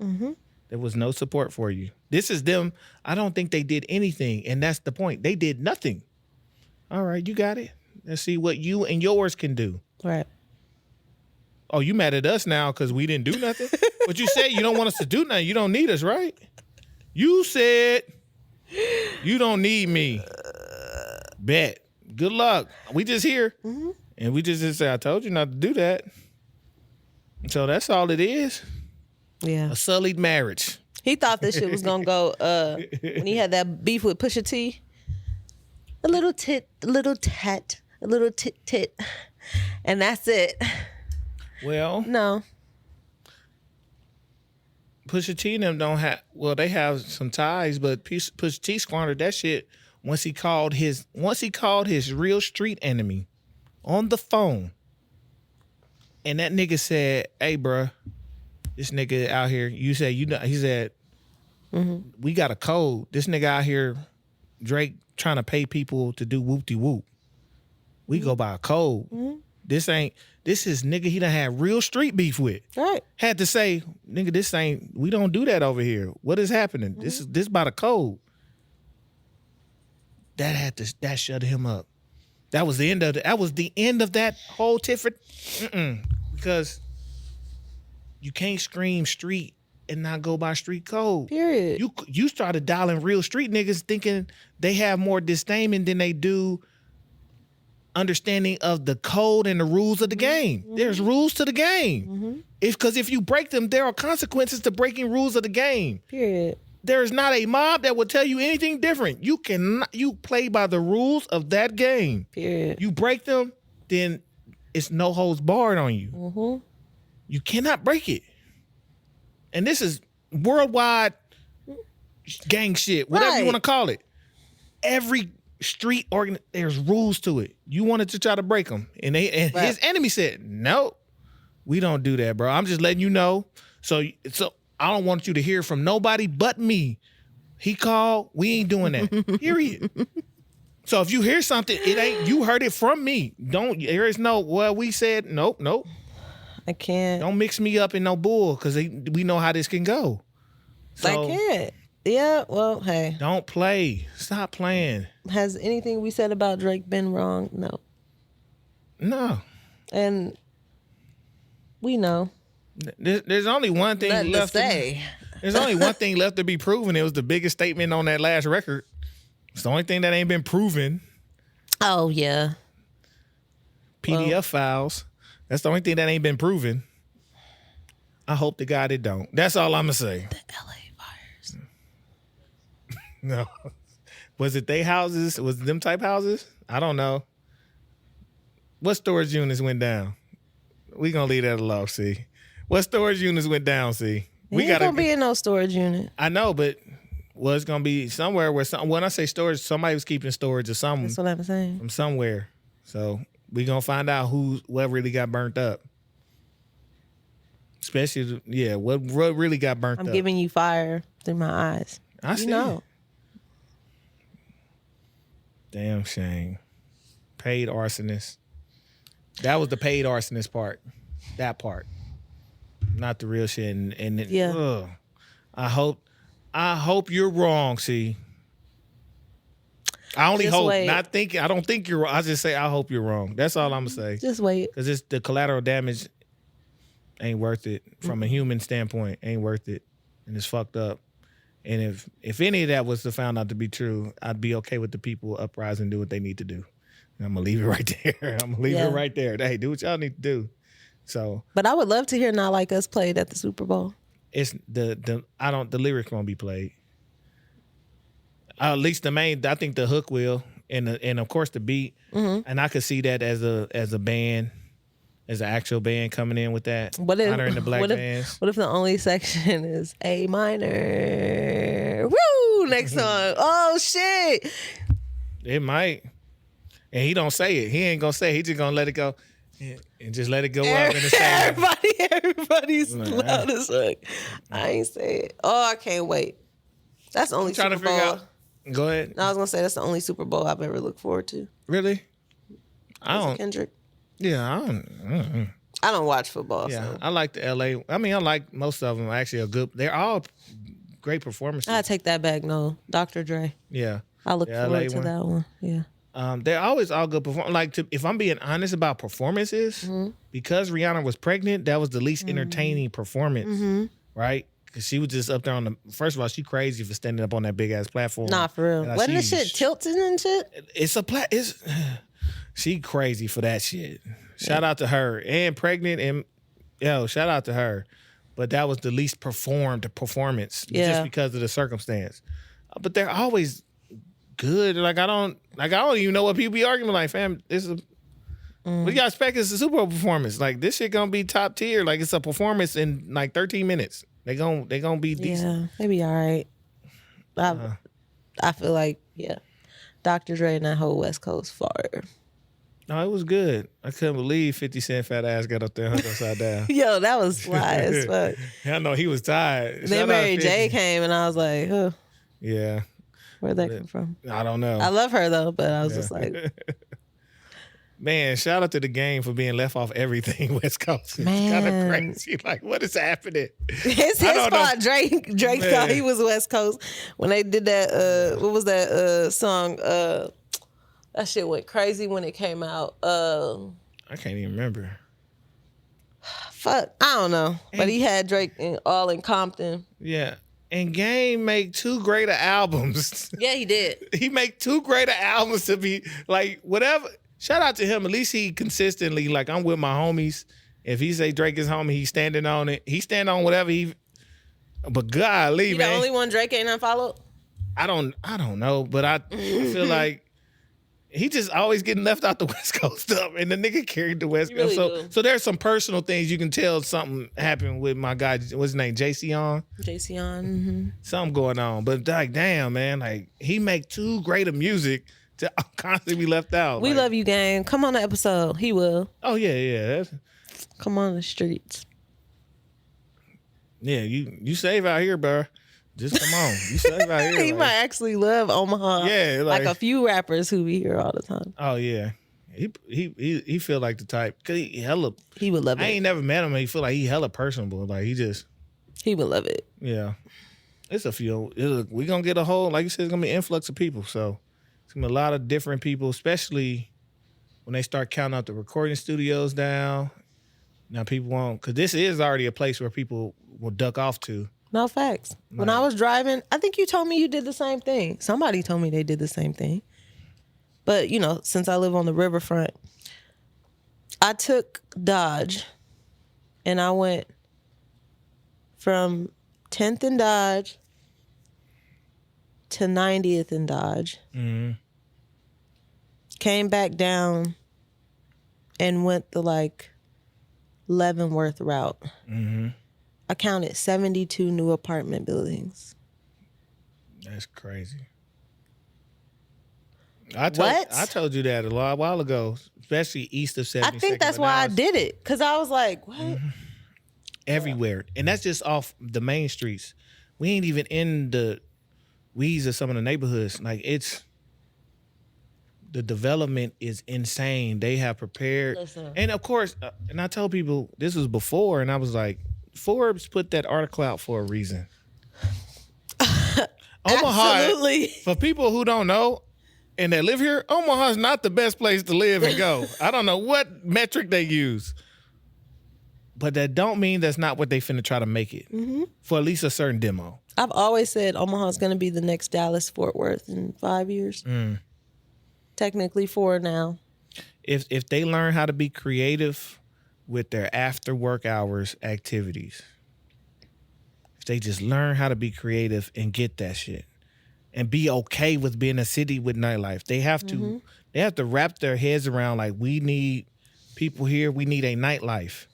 There was no support for you. This is them. I don't think they did anything, and that's the point. They did nothing. All right, you got it. Let's see what you and yours can do. Right. Oh, you mad at us now because we didn't do nothing? But you said you don't want us to do nothing. You don't need us, right? You said you don't need me. Bet. Good luck. We just here. And we just say, I told you not to do that. So that's all it is. Yeah. A sullied marriage. He thought this shit was going to go, when he had that beef with Pusha T, a little tit, a little tat, a little tit. And that's it. Well, no. Pusha T and them don't have, well, they have some ties, but Pusha T squandered that shit once he called his real street enemy on the phone. And that nigga said, hey, bruh, this nigga out here, he said, we got a code. This nigga out here, Drake, trying to pay people to do whoop-de-whoop. We go by a code. This is nigga he done had real street beef with. Right. Had to say, nigga, we don't do that over here. What is happening? This by the code. That shut him up. That was the end of that whole tit for because you can't scream street and not go by street code. Period. You started dialing real street niggas thinking they have more disdain than they do understanding of the code and the rules of the game. There's rules to the game. Because if you break them, there are consequences to breaking rules of the game. Period. There is not a mob that will tell you anything different. You play by the rules of that game. Period. You break them, then it's no holds barred on you. You cannot break it. And this is worldwide gang shit, whatever you want to call it. Every street there's rules to it. You wanted to try to break them, and his enemy said, "No, we don't do that, bro. I'm just letting you know. So I don't want you to hear from nobody but me. He called. We ain't doing that. Period. So if you hear something, it ain't you heard it from me. There is no we said nope. I can't. Don't mix me up in no bull because we know how this can go. So, I can't. Yeah, well, hey. Don't play. Stop playing. Has anything we said about Drake been wrong? No. And we know. There's only one thing Nothing left to say. There's only one thing left to be proven. It was the biggest statement on that last record. It's the only thing that ain't been proven. Oh, yeah. PDF files. That's the only thing that ain't been proven. I hope to God it don't. That's all I'm going to say. The LA fires. No. Was it they houses? Was it them type houses? I don't know. What storage units went down? We going to leave that alone, see. What storage units went down, see? We ain't going to be in no storage unit. I know, but it's going to be somewhere where when I say storage, somebody was keeping storage or something. That's what I'm saying. From somewhere. So we going to find out what really got burnt up. Especially, what really got burnt up. I'm giving you fire through my eyes. I see. Know. Damn shame. Paid arsonist. That was the paid arsonist part. That part. Not the real shit. I hope you're wrong, see. I only hope. I don't think you're wrong. I just say I hope you're wrong. That's all I'm gonna say. Just wait. Because it's the collateral damage ain't worth it. From a human standpoint, ain't worth it. And it's fucked up. And if any of that was found out to be true, I'd be okay with the people uprising and do what they need to do. And I'm gonna leave it right there. I'm gonna leave it right there. Hey, do what y'all need to do. So, but I would love to hear "Not Like Us" played at the Super Bowl. it's the lyrics won't be played. At least the main, I think the hook will, and of course the beat, and I could see that as a band, as an actual band coming in with that. Honoring the black bands. What if the only section is A minor? Woo! Next song. Oh shit! It might, and he don't say it. He ain't gonna say it. He just gonna let it go. And just let it go up in the same. Everybody's loud as fuck. I ain't say it. Oh, I can't wait. That's the only Super Bowl. Figure out. Go ahead. No, I was gonna say that's the only Super Bowl I've ever looked forward to. Really? I don't. Kendrick. Yeah, I don't watch football. Yeah, so. I like the LA. I mean, I like most of them. Actually, are good. They're all great performances. I take that back. No, Dr. Dre. Yeah, I look forward to that one. Yeah. They're always all good perform. Like, if I'm being honest about performances, because Rihanna was pregnant, that was the least entertaining performance, right? Because she was just up there on the. First of all, she crazy for standing up on that big ass platform. Nah, for real. Wasn't the shit tilting and shit? It's she crazy for that shit. Shout out to her, and pregnant, and shout out to her. But that was the least performed performance, just because of the circumstance. But they're always good. Like I don't even know what people be arguing. Like, fam, this is what y'all expect is a Super Bowl performance. Like, this shit gonna be top tier. Like, it's a performance in like 13 minutes. They gonna be decent. Yeah, they be all right. I feel like Dr. Dre and that whole West Coast fire. No, it was good. I couldn't believe 50 Cent fat ass got up there and hung upside down. Yo, that was fly as fuck. I know he was tired. Then Mary J came and I was like, huh. Yeah. Where'd that come from? I don't know. I love her though, but I was just like. Man, shout out to the game for being left off everything West Coast. It's kind of crazy. Like, what is happening? It's his fault. Drake thought he was West Coast when they did that. What was that song? That shit went crazy when it came out. I can't even remember. Fuck, I don't know. But he had Drake all in Compton. Yeah. And Game make two greater albums. Yeah, he did. He make two greater albums to be like whatever. Shout out to him. At least he consistently, like, I'm with my homies. If he say Drake is homie, he's standing on it. He stand on whatever he. But golly, he man, the only one Drake ain't unfollowed. I don't know, but I feel like he just always getting left out the West Coast stuff, and the nigga carried the West Coast. Really so there's some personal things you can tell something happened with my guy. What's his name? JC on. Something going on, but like, damn, man, like he make too great of music to constantly be left out. We love you, gang. Come on the episode. He will. Oh yeah. Come on the streets. Yeah, you save out here, bro. Just come on. You save out here. He might actually love Omaha. Yeah, like a few rappers who be here all the time. Oh yeah, he feel like the type. Cause he would love it. I ain't never met him. And he feel like he hella personable. Like he would love it. Yeah, it's a few. We gonna get a whole, like you said, it's gonna be an influx of people. So it's gonna be a lot of different people, especially when they start counting out the recording studios down. Now people won't, because this is already a place where people will duck off to. No facts. When I was driving, I think you told me you did the same thing. Somebody told me they did the same thing. But, since I live on the riverfront, I took Dodge and I went from 10th and Dodge to 90th and Dodge. Mm-hmm. Came back down and went the Leavenworth route. Mm-hmm. I counted 72 new apartment buildings. That's crazy. I told you that a while ago, especially east of 72nd. I think that's why I did it, because I was like, what? Mm-hmm. Everywhere. And that's just off the main streets. We ain't even in the weeds of some of the neighborhoods. Like, the development is insane. They have prepared. Listen. And of course, and I tell people, this was before, and I was like, Forbes put that article out for a reason. Omaha, absolutely. For people who don't know and that live here, Omaha is not the best place to live and go. I don't know what metric they use, but that don't mean that's not what they finna try to make it for at least a certain demo. I've always said Omaha is going to be the next Dallas Fort Worth in 5 years. Technically 4 now. If they learn how to be creative with their after work hours activities. If they just learn how to be creative and get that shit and be okay with being a city with nightlife. They have to wrap their heads around like, we need people here, we need a nightlife.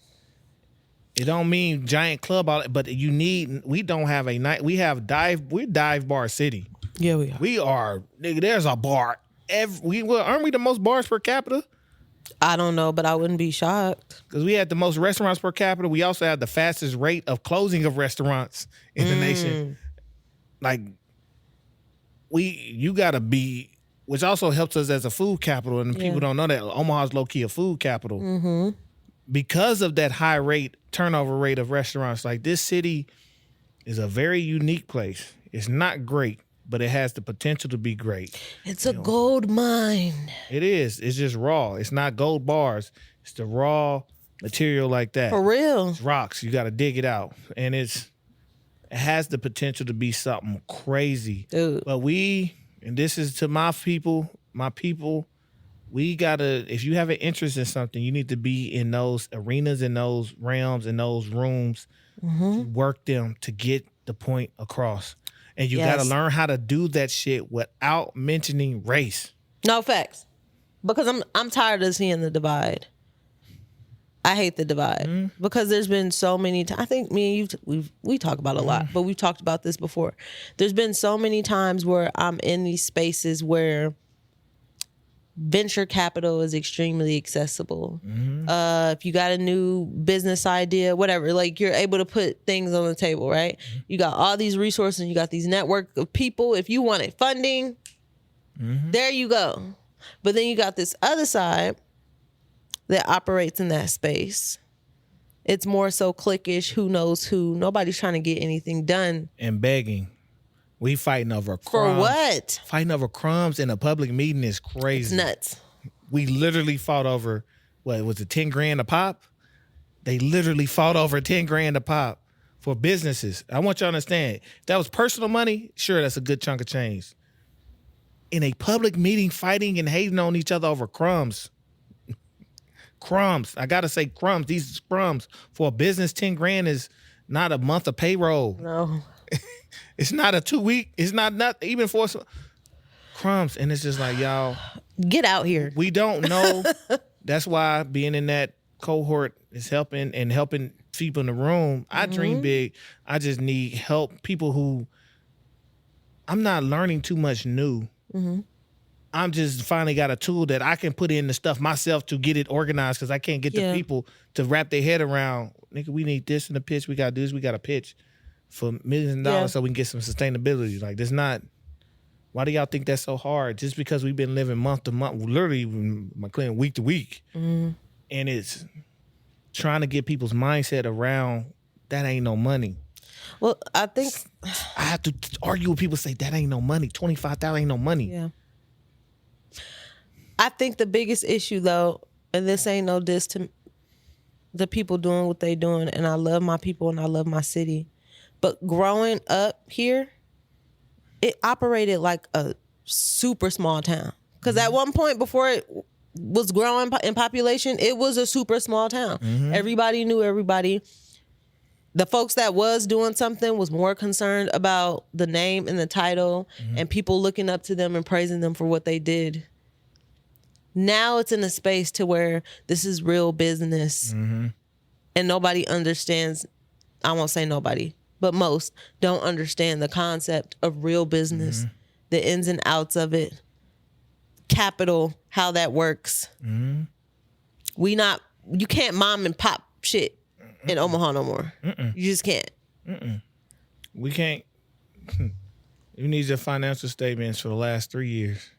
It don't mean giant club, but we don't have a night. We're dive bar city. Yeah, we are. We are, nigga, there's a bar. Aren't we the most bars per capita? I don't know, but I wouldn't be shocked. Because we had the most restaurants per capita. We also have the fastest rate of closing of restaurants in the nation. Like, you gotta be, which also helps us as a food capital. And people don't know that Omaha's low key a food capital. Mm-hmm. Because of that high turnover rate of restaurants. Like, this city is a very unique place. It's not great, but it has the potential to be great. It's a gold mine. It is. It's just raw. It's not gold bars. It's the raw material like that. For real. It's rocks. You got to dig it out. And it has the potential to be something crazy. Dude. But and this is to my people, we gotta, if you have an interest in something, you need to be in those arenas, in those realms, in those rooms, to work them to get the point across. And you gotta learn how to do that shit without mentioning race. No, facts. Because I'm tired of seeing the divide. I hate the divide because there's been so many times. I think me and you, we talk about it a lot, but we've talked about this before. There's been so many times where I'm in these spaces where venture capital is extremely accessible. If you got a new business idea, whatever, like, you're able to put things on the table, right? You got all these resources, you got these network of people. If you wanted funding, there you go. But then you got this other side that operates in that space. It's more so cliquish, who knows who. Nobody's trying to get anything done. And begging. We fighting over crumbs. For what? Fighting over crumbs in a public meeting is crazy. It's nuts. We literally fought over, what was it, 10 grand a pop? They literally fought over 10 grand a pop for businesses. I want you to understand, if that was personal money, sure, that's a good chunk of change. In a public meeting, fighting and hating on each other over crumbs. Crumbs. I got to say crumbs. These crumbs for a business, 10 grand is not a month of payroll. No. It's not a 2 week. It's not even for crumbs. And it's just like, y'all. Get out here. We don't know. That's why being in that cohort is helping people in the room. I dream big. I just need help. People who, I'm not learning too much new. I'm just finally got a tool that I can put in the stuff myself to get it organized, because I can't get the people to wrap their head around, nigga, we need this in the pitch. We got to do this. We got to pitch for millions of dollars so we can get some sustainability. Like, there's not, why do y'all think that's so hard? Just because we've been living month to month, literally my client week to week. And it's trying to get people's mindset around that ain't no money. Well, I think I have to argue with people, say that ain't no money. $25,000 ain't no money. Yeah. I think the biggest issue, though, and this ain't no diss to the people doing what they doing, and I love my people and I love my city, but growing up here, it operated like a super small town. Because at one point, before it was growing in population, it was a super small town. Everybody knew everybody. The folks that was doing something was more concerned about the name and the title and people looking up to them and praising them for what they did. Now it's in a space to where this is real business and nobody understands. I won't say nobody, but most don't understand the concept of real business, the ins and outs of it, capital, how that works. You can't mom and pop shit in Omaha no more. You just can't. We can't. You need your financial statements for the last 3 years.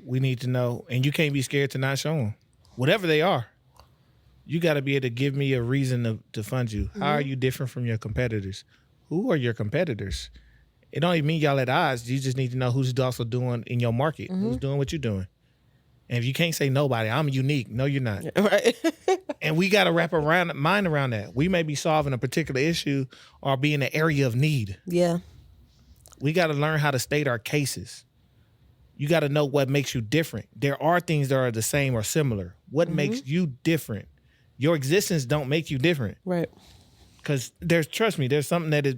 We need to know, and you can't be scared to not show them. Whatever they are, you got to be able to give me a reason to fund you. How are you different from your competitors? Who are your competitors? It don't even mean y'all at odds. You just need to know who's also doing in your market, who's doing what you're doing. And if you can't say nobody, I'm unique. No, you're not. Right. And we got to wrap mind around that. We may be solving a particular issue or be in an area of need. Yeah. We got to learn how to state our cases. You got to know what makes you different. There are things that are the same or similar. What makes you different? your existence don't make you different. Right. Because trust me, there's something that is,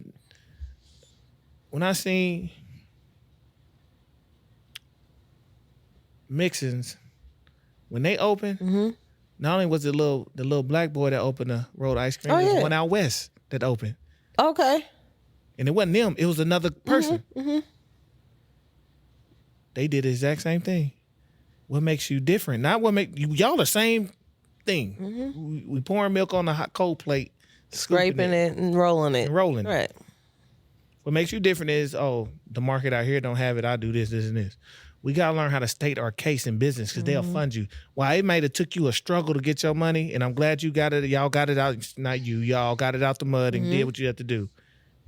when I seen Mixins, when they opened, not only was it the little black boy that opened the rolled ice cream, there was one out west that opened. Okay. And it wasn't them, it was another person. They did the exact same thing. What makes you different? Not what make you, y'all the same thing. We pouring milk on a hot cold plate, Scraping it and rolling it. Right. What makes you different is, the market out here don't have it. I do this, this, and this. We got to learn how to state our case in business because they'll fund you. Why it might have took you a struggle to get your money, and I'm glad you got it. Y'all got it out. Not you. Y'all got it out the mud and did what you had to do.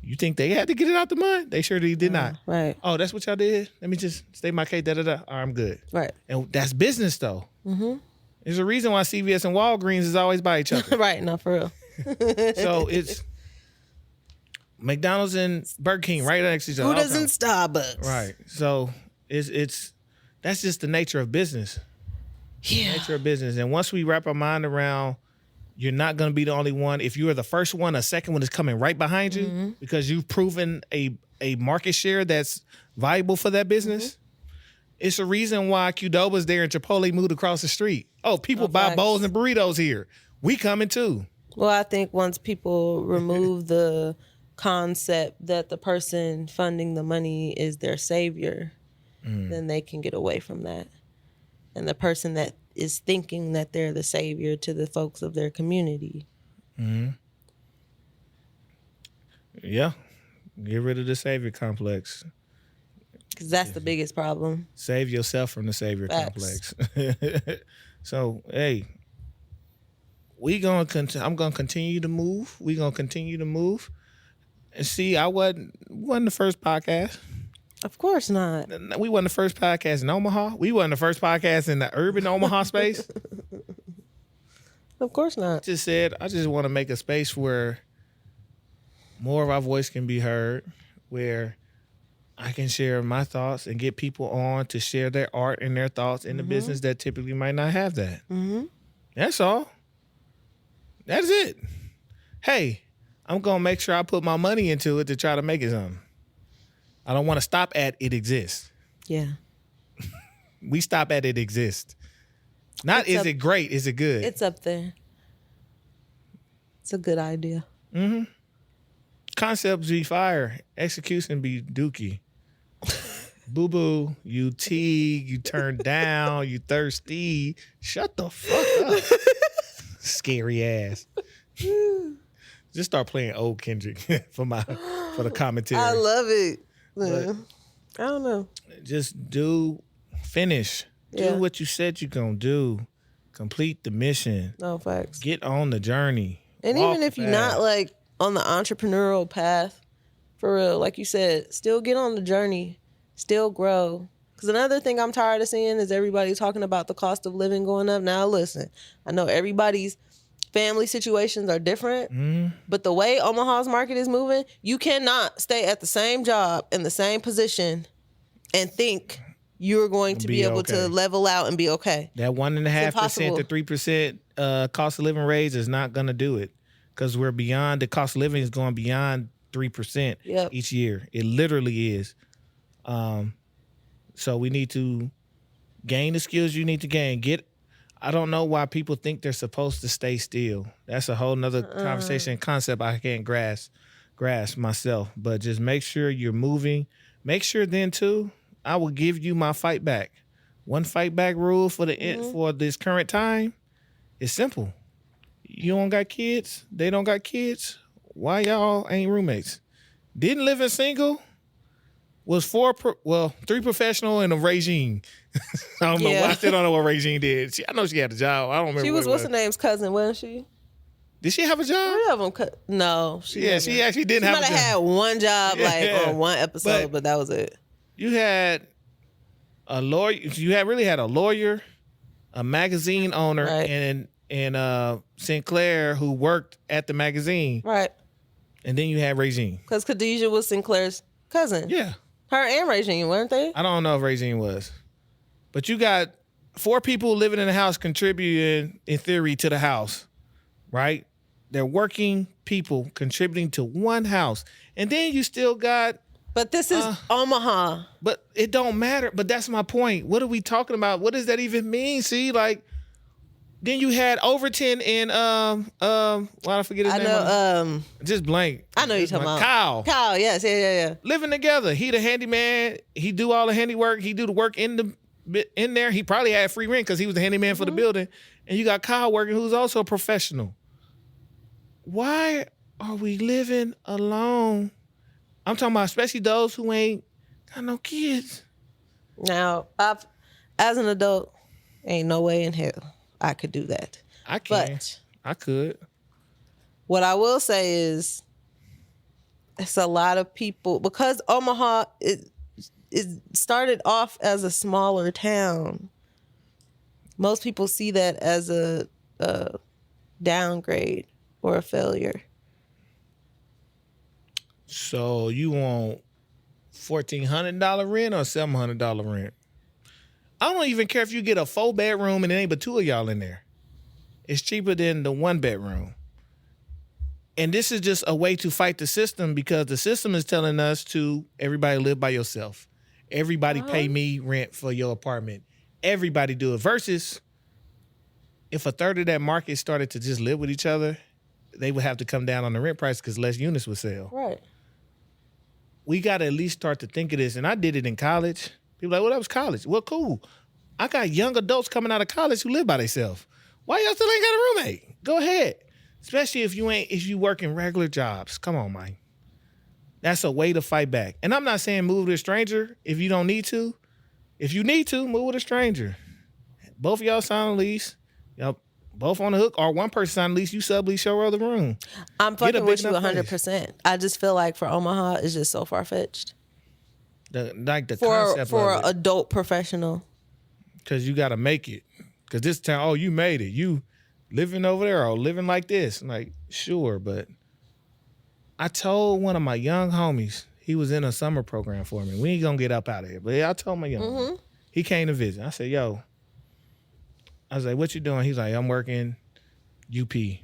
You think they had to get it out the mud? They sure did not. Right. Oh, that's what y'all did? Let me just state my case, da-da-da. All right, I'm good. Right. And that's business, though. There's a reason why CVS and Walgreens is always by each other. Right. No, for real. So it's McDonald's and Burger King right next to each other. Buddha's and Starbucks. Right. So it's that's just the nature of business. Yeah. Nature of business. And once we wrap our mind around, you're not going to be the only one. If you are the first one, a second one is coming right behind you because you've proven a market share that's valuable for that business. It's a reason why Qdoba's there and Chipotle moved across the street. Oh, people buy bowls and burritos here. We coming too. Well, I think once people remove the concept that the person funding the money is their savior, then they can get away from that. And the person that is thinking that they're the savior to the folks of their community. Yeah. Get rid of the savior complex. Because that's the biggest problem. Save yourself from the savior complex. So, hey, I'm gonna continue to move. We gonna continue to move. And see, I wasn't the first podcast. Of course not. We wasn't the first podcast in Omaha. We wasn't the first podcast in the urban Omaha space. Of course not. I just want to make a space where more of our voice can be heard, where I can share my thoughts and get people on to share their art and their thoughts in the business that typically might not have that. That's all. That's it. Hey, I'm going to make sure I put my money into it to try to make it something. I don't want to stop at it exists. Yeah. We stop at it exists. Not is it great, is it good? It's up there. It's a good idea. Concepts be fire. Execution be dookie. Boo-boo, you teague, you turn down, you thirsty. Shut the fuck up. Scary ass. Just start playing old Kendrick for the commentary. I love it. But I don't know. Just finish. Do what you said you're going to do. Complete the mission. No, facts. Get on the journey. And Walk even if you're not like on the entrepreneurial path, for real, like you said, still get on the journey. Still grow. Because another thing I'm tired of seeing is everybody talking about the cost of living going up. Now, listen, I know everybody's family situations are different, but the way Omaha's market is moving, you cannot stay at the same job in the same position and think you're going to be able to level out and be okay. That 1.5% to 3% cost of living raise is not going to do it because we're beyond, the cost of living is going beyond 3% each year. It literally is. So we need to gain the skills you need to gain. I don't know why people think they're supposed to stay still. That's a whole nother conversation concept I can't grasp myself. But just make sure you're moving. Make sure then too, I will give you my fight back. One fight back rule for this current time is simple. You don't got kids. They don't got kids. Why y'all ain't roommates? Didn't live in single. Was 3 professional and a Regine. I don't know. I still don't know what Regine did. I know she had a job. I don't remember. She was what's her name's cousin, wasn't she? Did she have a job? Three of them. No. She actually didn't have a job. She might have had one job on one episode, but that was it. You had a lawyer. You really had a lawyer, a magazine owner, and Sinclair who worked at the magazine. Right. And then you had Regine. Because Khadijah was Sinclair's cousin. Yeah. Her and Regine, weren't they? I don't know if Regine was. But you got 4 people living in the house contributing, in theory, to the house. right? They're working people contributing to one house. And then you still got... But this is Omaha. But it don't matter. But that's my point. What are we talking about? What does that even mean? See, like, then you had Overton and why I forget his name? I know. Just blank. I know you're talking about Kyle. Yes, yeah. Living together. He the handyman. He do all the handiwork. He do the work in there. He probably had free rent because he was the handyman for the building. And you got Kyle working, who's also a professional. Why are we living alone? I'm talking about especially those who ain't got no kids. Now, as an adult, ain't no way in hell I could do that. I can. But I could. What I will say is, it's a lot of people, because Omaha it started off as a smaller town. Most people see that as a downgrade or a failure. So you want $1,400 rent or $700 rent? I don't even care if you get a 4-bedroom and it ain't but 2 of y'all in there. It's cheaper than the 1-bedroom. And this is just a way to fight the system, because the system is telling us to everybody live by yourself. Everybody pay me rent for your apartment. Everybody do it. Versus if a third of that market started to just live with each other, they would have to come down on the rent price because less units would sell. Right. We got to at least start to think of this. And I did it in college. People are like, well, that was college. Well, cool. I got young adults coming out of college who live by themselves. Why y'all still ain't got a roommate? Go ahead. Especially if you working regular jobs. Come on, man. That's a way to fight back. And I'm not saying move to a stranger if you don't need to. If you need to, move with a stranger. Both of y'all sign a lease. Y'all both on the hook, or one person sign a lease, you sublease your other room. I'm fucking with you 100%. I just feel like for Omaha, it's just so far-fetched. The concept for an adult professional. Because you got to make it. Because this town, you made it. You living over there or living like this. I'm like, sure, but I told one of my young homies, he was in a summer program for me. We ain't going to get up out of here. But I told my young homie, he came to visit. I said, I was like, what you doing? He's like, I'm working UP. I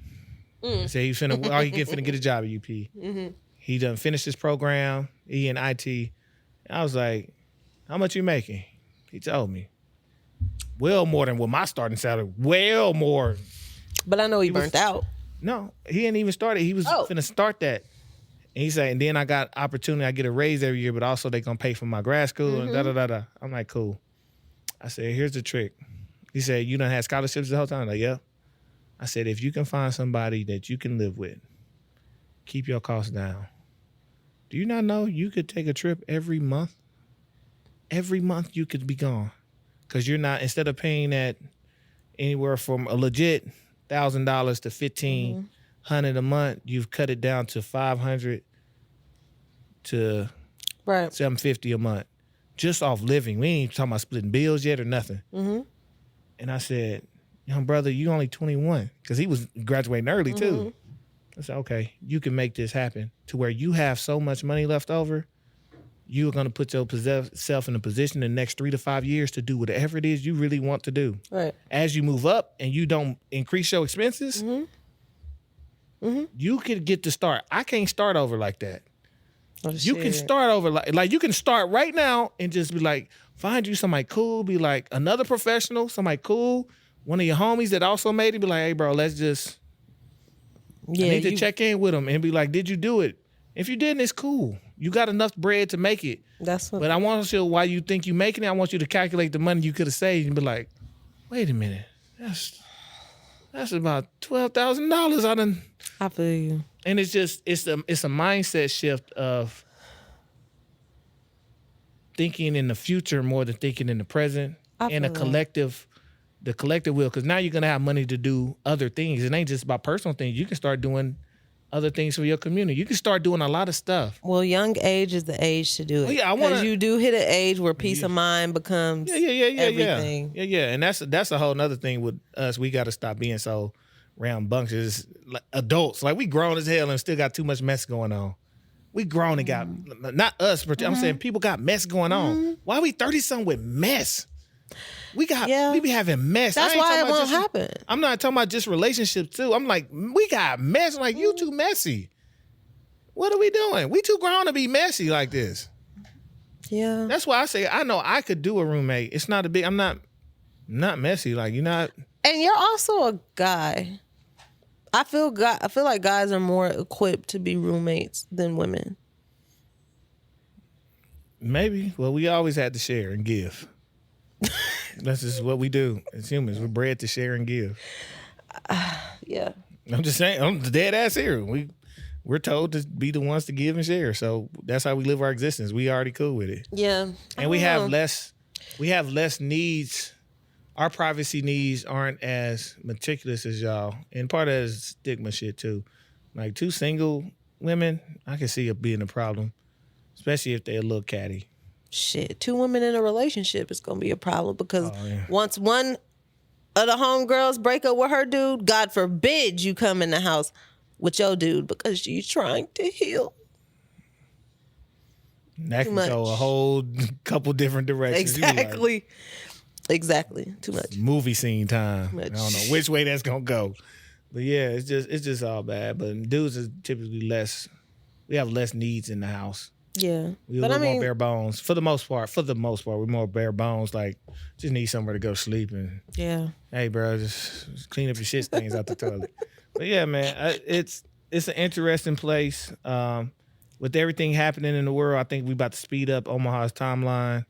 said, he finna get a job at UP. He done finished his program. He in IT. I was like, how much you making? He told me. Well more than what my starting salary. Well more. But I know he burnt out. No, he hadn't even started. He was finna start that. And he said, and then I got opportunity. I get a raise every year, but also they gonna pay for my grad school and da-da-da-da. I'm like, cool. I said, here's the trick. He said, you done had scholarships the whole time? I'm like, yeah. I said, if you can find somebody that you can live with, keep your costs down. Do you not know you could take a trip every month? Every month you could be gone. Because you're not, instead of paying that anywhere from a legit $1,000 to $1,500 a month, you've cut it down to $500 to $750 a month. Just off living. We ain't even talking about splitting bills yet or nothing. And I said, young brother, you only 21. Because he was graduating early too. I said, okay, you can make this happen to where you have so much money left over, you're going to put yourself in a position in the next 3 to 5 years to do whatever it is you really want to do. Right. As you move up and you don't increase your expenses, you could get to start. I can't start over like that. You can start over like you can start right now and just be like, find you somebody cool, be like another professional, somebody cool, one of your homies that also made it, be like, hey, bro, let's just, I need to check in with them and be like, did you do it? If you didn't, it's cool. You got enough bread to make it. But I want to show why you think you're making it. I want you to calculate the money you could have saved and be like, wait a minute, that's about $12,000 I feel you. And it's just, it's a mindset shift of thinking in the future more than thinking in the present, and the collective will. Because now you're going to have money to do other things. It ain't just about personal things. You can start doing other things for your community. You can start doing a lot of stuff. Well, young age is the age to do it. Because you do hit an age where peace of mind becomes everything. Yeah. And that's a whole nother thing with us. We got to stop being so rambunctious. Like adults, like we grown as hell and still got too much mess going on. We grown and got, not us, but I'm saying people got mess going on. Why we 30-something with mess? We be having mess. That's why it won't happen. I'm not talking about just relationships too. I'm like, we got mess. I'm like, you too messy. What are we doing? We too grown to be messy like this. Yeah. That's why I say I know I could do a roommate. It's not a big. I'm not messy. Like you're not. And you're also a guy. I feel like guys are more equipped to be roommates than women. Maybe. Well, we always had to share and give. That's just what we do as humans. We're bred to share and give. Yeah. I'm just saying. I'm dead ass here. We're told to be the ones to give and share. So that's how we live our existence. We already cool with it. Yeah. And we have less needs. Our privacy needs aren't as meticulous as y'all. And part of that is stigma shit too. Like 2 single women, I can see it being a problem. Especially if they're a little catty. Shit. 2 women in a relationship is gonna be a problem because once one of the homegirls break up with her dude, God forbid you come in the house with your dude because she's trying to heal. That can go a whole couple different directions. Exactly. Too much. Movie scene time. I don't know which way that's gonna go. But yeah, it's just all bad. But dudes are typically we have less needs in the house. Yeah. We're a little more bare bones. For the most part, we're more bare bones. Like, just need somewhere to go sleep and hey bro, just clean up your shit stains out the toilet. But yeah, man, it's an interesting place. With everything happening in the world, I think we about to speed up Omaha's timeline.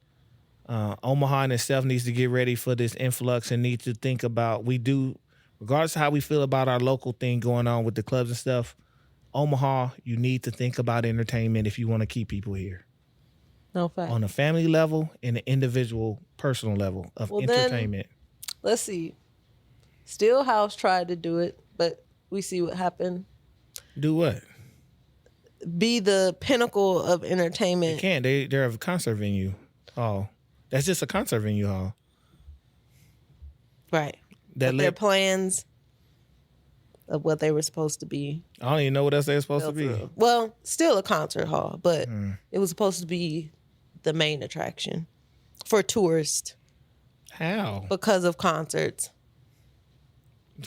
Omaha in itself needs to get ready for this influx and need to think about, regardless of how we feel about our local thing going on with the clubs and stuff, Omaha, you need to think about entertainment if you want to keep people here. No fact. On a family level and an individual personal level of entertainment. Then, let's see. Stillhouse tried to do it, but we see what happened. Do what? Be the pinnacle of entertainment. They can't. They're a concert venue. Oh. That's just a concert venue hall. Right. Their plans of what they were supposed to be. I don't even know what else they were supposed to be. Well, still a concert hall, but it was supposed to be the main attraction for tourists. How? Because of concerts.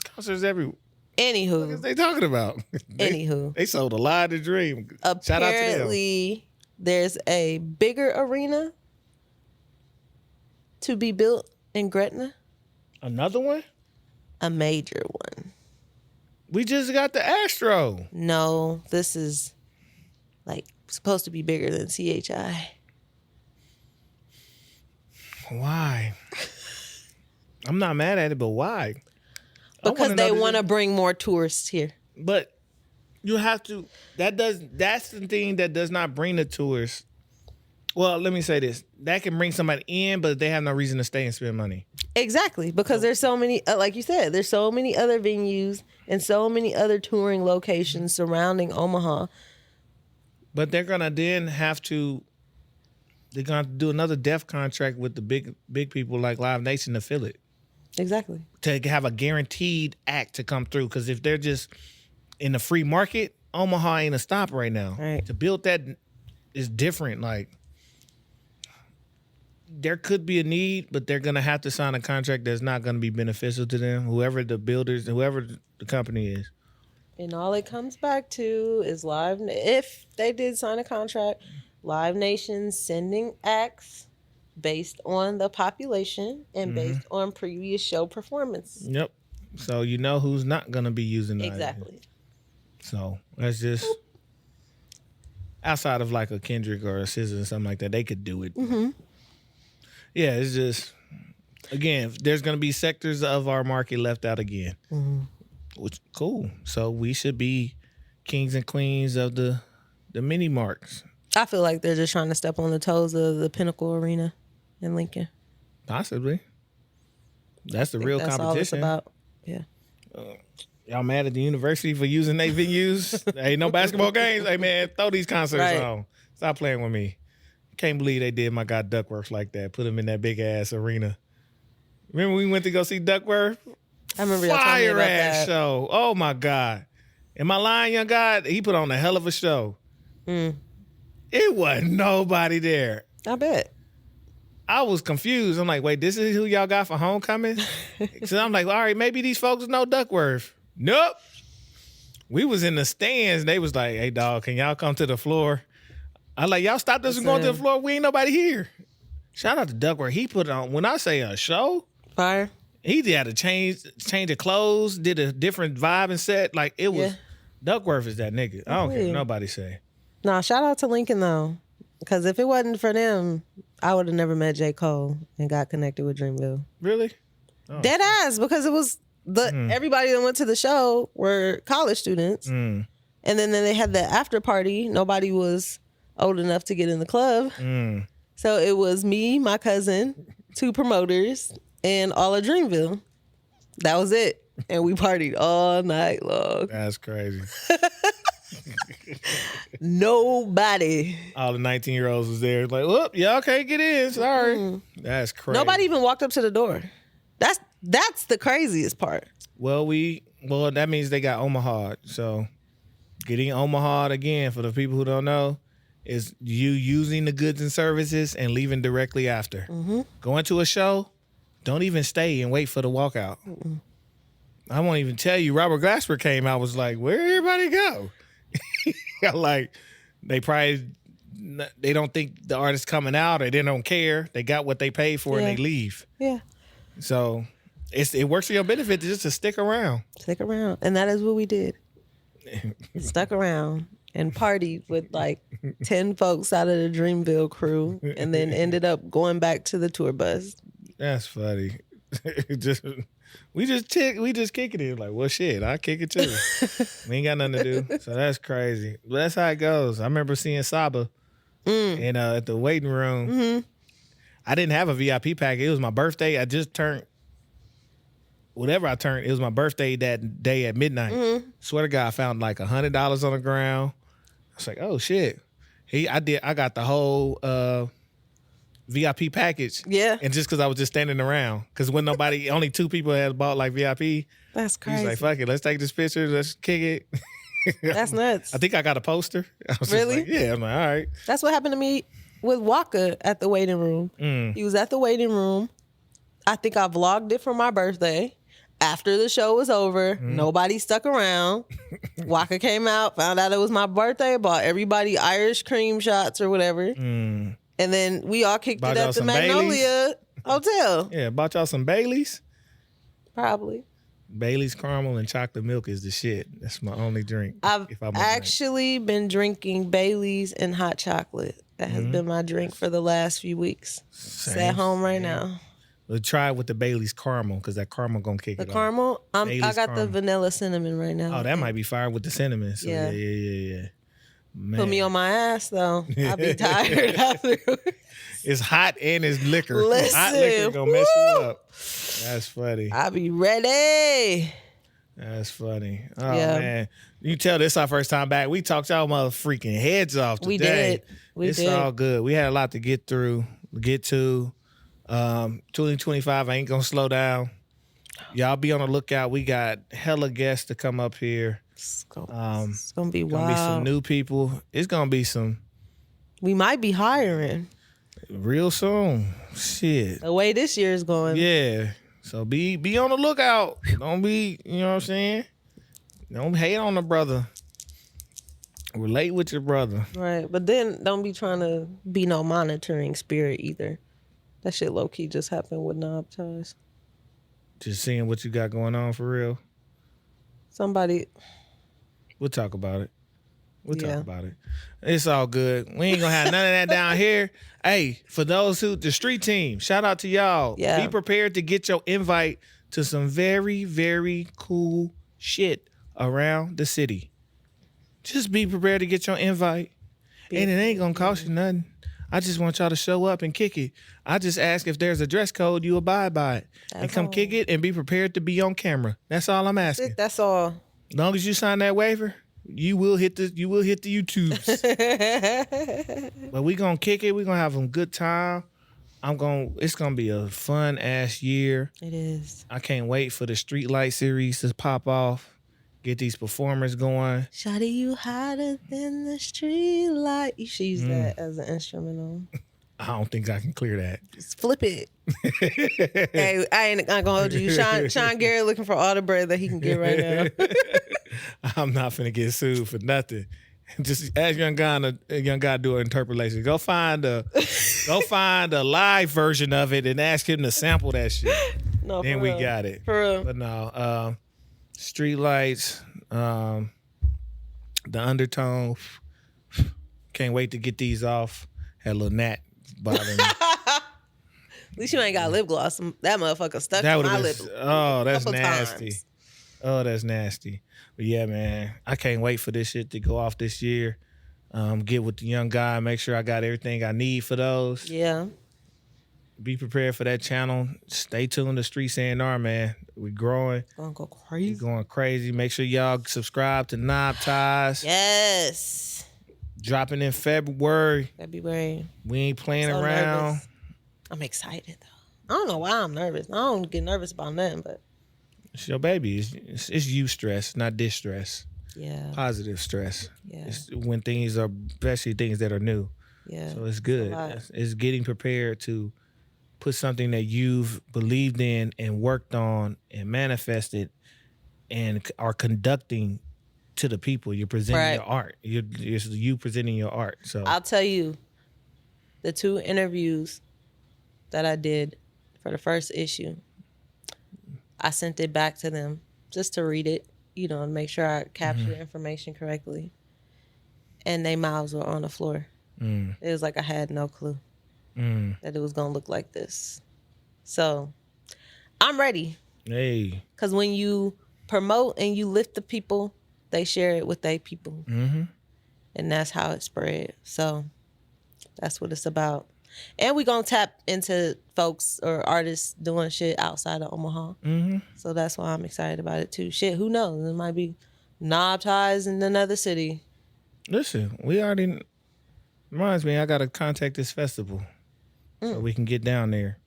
Concerts everywhere. Anywho. What are they talking about? They sold a lot of dream. Apparently, shout out to them. There's a bigger arena to be built in Gretna. Another one? A major one. We just got the Astro. No, this is like supposed to be bigger than CHI. Why? I'm not mad at it, but why? Because they want to bring more tourists here. But you have to. That's the thing that does not bring the tourists. Well, let me say this. That can bring somebody in, but they have no reason to stay and spend money. Exactly. Because there's so many, like you said, there's so many other venues and so many other touring locations surrounding Omaha. But they're going to then they're going to do another deaf contract with the big people like Live Nation to fill it. Exactly. To have a guaranteed act to come through. Because if they're just in the free market, Omaha ain't a stop right now. Right. To build that is different. Like, there could be a need, but they're going to have to sign a contract that's not going to be beneficial to them, whoever the builders, whoever the company is. And all it comes back to is if they did sign a contract, Live Nation sending acts based on the population and based on previous show performance. Yep. So you know who's not going to be using that. Exactly. So that's just outside of like a Kendrick or a SZA or something like that, they could do it. Mm-hmm. Yeah, it's just, again, there's going to be sectors of our market left out again. Mm-hmm. Which cool. So we should be kings and queens of the mini marks. I feel like they're just trying to step on the toes of the Pinnacle Arena in Lincoln. Possibly. That's the real competition. All it's about. Yeah. Y'all mad at the university for using their venues? Ain't no basketball games. Hey man, throw these concerts on. Stop playing with me. Can't believe they did my guy Duckworth like that. Put him in that big ass arena. Remember we went to go see Duckworth? I remember y'all telling me about Fire-ass show. Oh my God. Am I lying, young guy? He put on a hell of a show. It wasn't nobody there. I bet. I was confused. I'm like, wait, this is who y'all got for homecoming? So I'm like, all right, maybe these folks know Duckworth. Nope. We was in the stands. They was like, hey, dog, can y'all come to the floor? I like, y'all stopped us from going to the floor. We ain't nobody here. Shout out to Duckworth. He put on, when I say a show, fire. He had to change of clothes, did a different vibe and set. Like, it was, Duckworth is that nigga. I don't care what nobody say. Nah, shout out to Lincoln, though. Because if it wasn't for them, I would have never met J. Cole and got connected with Dreamville. Really? Oh. Dead ass, because it was everybody that went to the show were college students. And then they had the after party. Nobody was old enough to get in the club. So it was me, my cousin, 2 promoters, and all of Dreamville. That was it. And we partied all night long. That's crazy. Nobody. All the 19-year-olds was there. Like, whoop, y'all can't get in. Sorry. That's crazy. Nobody even walked up to the door. That's the craziest part. Well, that means they got Omaha. So getting Omaha again, for the people who don't know, is you using the goods and services and leaving directly after. Going to a show, don't even stay and wait for the walkout. I won't even tell you. Robert Glasper came out, was like, where'd everybody go? Like, they don't think the artist's coming out, or they don't care. They got what they paid for and they leave. Yeah. So it works for your benefit just to stick around. Stick around. And that is what we did. Stuck around and partied with like 10 folks out of the Dreamville crew, and then ended up going back to the tour bus. That's funny. We just kicking it. Like, well, shit, I kick it too. We ain't got nothing to do. So that's crazy. But that's how it goes. I remember seeing Saba and at the waiting room. I didn't have a VIP packet. It was my birthday. I just turned whatever I turned. It was my birthday that day at midnight. Swear to God, I found like $100 on the ground. I was like, oh shit. I got the whole VIP package. Yeah. And just because I was just standing around. Because when only 2 people had bought like VIP. That's crazy. He's like, fuck it, let's take this picture, let's kick it. That's nuts. I think I got a poster. I was really? Just like, yeah, I'm like, all right. That's what happened to me with Waka at the waiting room. He was at the waiting room. I think I vlogged it for my birthday. After the show was over, nobody stuck around. Waka came out, found out it was my birthday, bought everybody Irish cream shots or whatever. And then we all kicked it at the Magnolia Hotel. Yeah, bought y'all some Baileys? Probably. Bailey's caramel and chocolate milk is the shit. That's my only drink. I've actually been drinking Bailey's and hot chocolate. That has been my drink for the last few weeks. It's at home right now. We'll try it with the Bailey's caramel, because that caramel gonna kick it off. The caramel? I got the vanilla cinnamon right now. Oh, that might be fire with the cinnamon. So yeah. Man. Put me on my ass, though. I'll be tired after. It's hot and it's liquor. Listen, hot liquor gonna mess you up. That's funny. I'll be ready. That's funny. Oh, man. You tell this our first time back. We talked y'all mother freaking heads off today. We did. It's all good. We had a lot to get to. 2025, I ain't gonna slow down. Y'all be on the lookout. We got hella guests to come up here. It's gonna be wild. Gonna be some new people. It's gonna be some. We might be hiring real soon. Shit. The way this year is going. Yeah. So be on the lookout. Don't be, you know what I'm saying? Don't hate on the brother. Relate with your brother. Right. But then don't be trying to be no monitoring spirit either. That shit low key just happened with Knob Ties. Just seeing what you got going on for real. Somebody. We'll talk about it. Talk about it. It's all good. We ain't gonna have none of that down here. Hey, for those the street team, shout out to y'all. Yeah. Be prepared to get your invite to some very, very cool shit around the city. Just be prepared to get your invite. And it ain't gonna cost you nothing. I just want y'all to show up and kick it. I just ask if there's a dress code, you abide by it. And come kick it and be prepared to be on camera. That's all I'm asking. That's all. As long as you sign that waiver, you will hit the YouTubes. But we gonna kick it. We gonna have a good time. It's gonna be a fun ass year. It is. I can't wait for the Streetlight series to pop off. Get these performers going. Shawty, you hotter than the street light. You should use that as an instrumental. I don't think I can clear that. Just flip it. Hey, I ain't gonna hold you. Sean Garrett looking for all the bread that he can get right now. I'm not finna get sued for nothing. Just ask young guy do an interpolation. Go find a live version of it and ask him to sample that shit. No, then we got it. For real. But no, street lights, the undertone. Can't wait to get these off. Had a little gnat bothering me. At least you ain't got lip gloss. That motherfucker stuck to my lip. Oh, that's nasty. Times. Oh, that's nasty. But yeah, man, I can't wait for this shit to go off this year. Get with the young guy, make sure I got everything I need for those. Yeah. Be prepared for that channel. Stay tuned to Streets A&R, man. We're growing. Gonna go crazy. We're going crazy. Make sure y'all subscribe to Knob Ties. Yes. Dropping in February. We ain't playing around. Nervous. I'm excited though. I don't know why I'm nervous. I don't get nervous about nothing, but it's your baby. It's you stress, not distress. Yeah. Positive stress. Yeah. It's when things are, especially things that are new. Yeah. So it's good. It's getting prepared to put something that you've believed in and worked on and manifested and are conducting to the people. You're presenting your art. You presenting your art. So I'll tell you, the 2 interviews that I did for the first issue, I sent it back to them just to read it, and make sure I capture the information correctly. And their mouths were on the floor. It was like I had no clue that it was going to look like this. So I'm ready. Hey. Because when you promote and you lift the people, they share it with their people. Mm-hmm. And that's how it spread. So that's what it's about. And we're going to tap into folks or artists doing shit outside of Omaha. Mm-hmm. So that's why I'm excited about it too. Shit, who knows? It might be Knob Ties in another city. Listen, reminds me, I got to contact this festival so we can get down there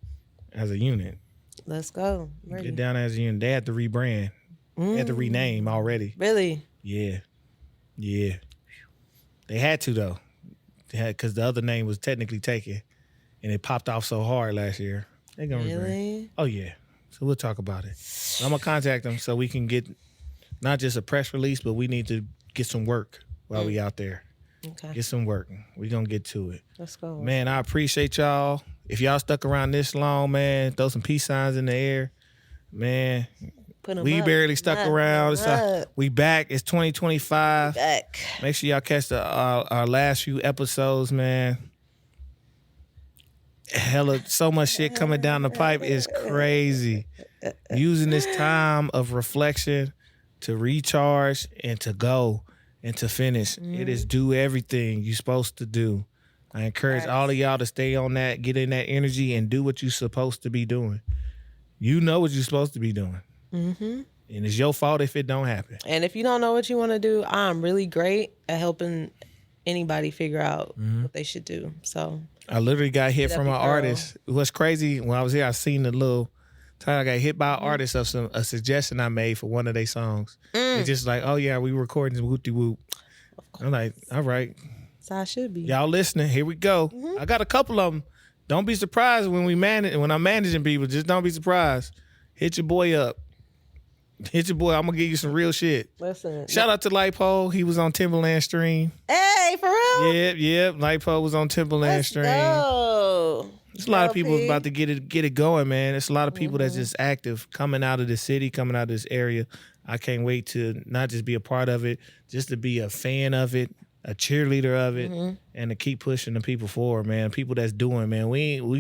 as a unit. Let's go. Ready. Get down as a unit. They had to rebrand. They had to rename already. Really? Yeah. They had to, though. Because the other name was technically taken. And it popped off so hard last year. They're going to rebrand. Oh, yeah. So we'll talk about it. I'm going to contact them so we can get not just a press release, but we need to get some work while we out there. Okay. Get some work. We're going to get to it. Let's go. Man, I appreciate y'all. If y'all stuck around this long, man, throw some peace signs in the air. Man, we barely stuck around. We back. It's 2025. Back. Make sure y'all catch our last few episodes, man. So much shit coming down the pipe is crazy. Using this time of reflection to recharge and to go and to finish. It is do everything you're supposed to do. I encourage all of y'all to stay on that, get in that energy, and do what you're supposed to be doing. You know what you're supposed to be doing. Mm-hmm. And it's your fault if it don't happen. And if you don't know what you want to do, I'm really great at helping anybody figure out what they should do. So I literally got hit from an artist. What's crazy, when I was here, I seen the little time I got hit by an artist of a suggestion I made for one of their songs. It's just like, oh yeah, we recording whoop-de-whoop. I'm like, all right. That's how I should be. Y'all listening, here we go. I got a couple of them. Don't be surprised when I'm managing people. Just don't be surprised. Hit your boy up. Hit your boy. I'm going to give you some real shit. Listen. Shout out to Lipo. He was on Timberland Stream. Hey, for real? Yep. Lipo was on Timberland Stream. Go. There's a lot of people about to get it going, man. There's a lot of people that's just active, coming out of the city, coming out of this area. I can't wait to not just be a part of it, just to be a fan of it, a cheerleader of it, and to keep pushing the people forward, man. People that's doing, man.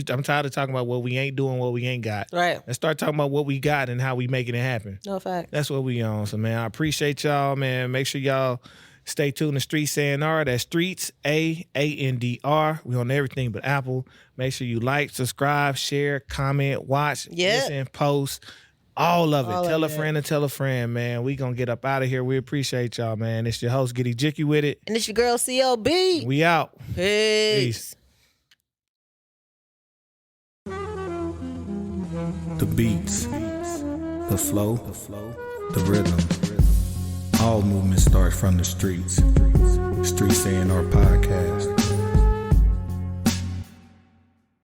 I'm tired of talking about what we ain't doing, what we ain't got. Right. Let's start talking about what we got and how we making it happen. No fact. That's what we on. So, man, I appreciate y'all, man. Make sure y'all stay tuned to Streets A&R. That's Streets A&R. We on everything but Apple. Make sure you like, subscribe, share, comment, watch, listen, post. All of it. Tell a friend and tell a friend, man. We gonna get up out of here. We appreciate y'all, man. It's your host, Giddy Jicky with it. And it's your girl, CLB. We out. Peace. The beats, the flow, the rhythm. All movement starts from the streets. Streets A&R Podcast.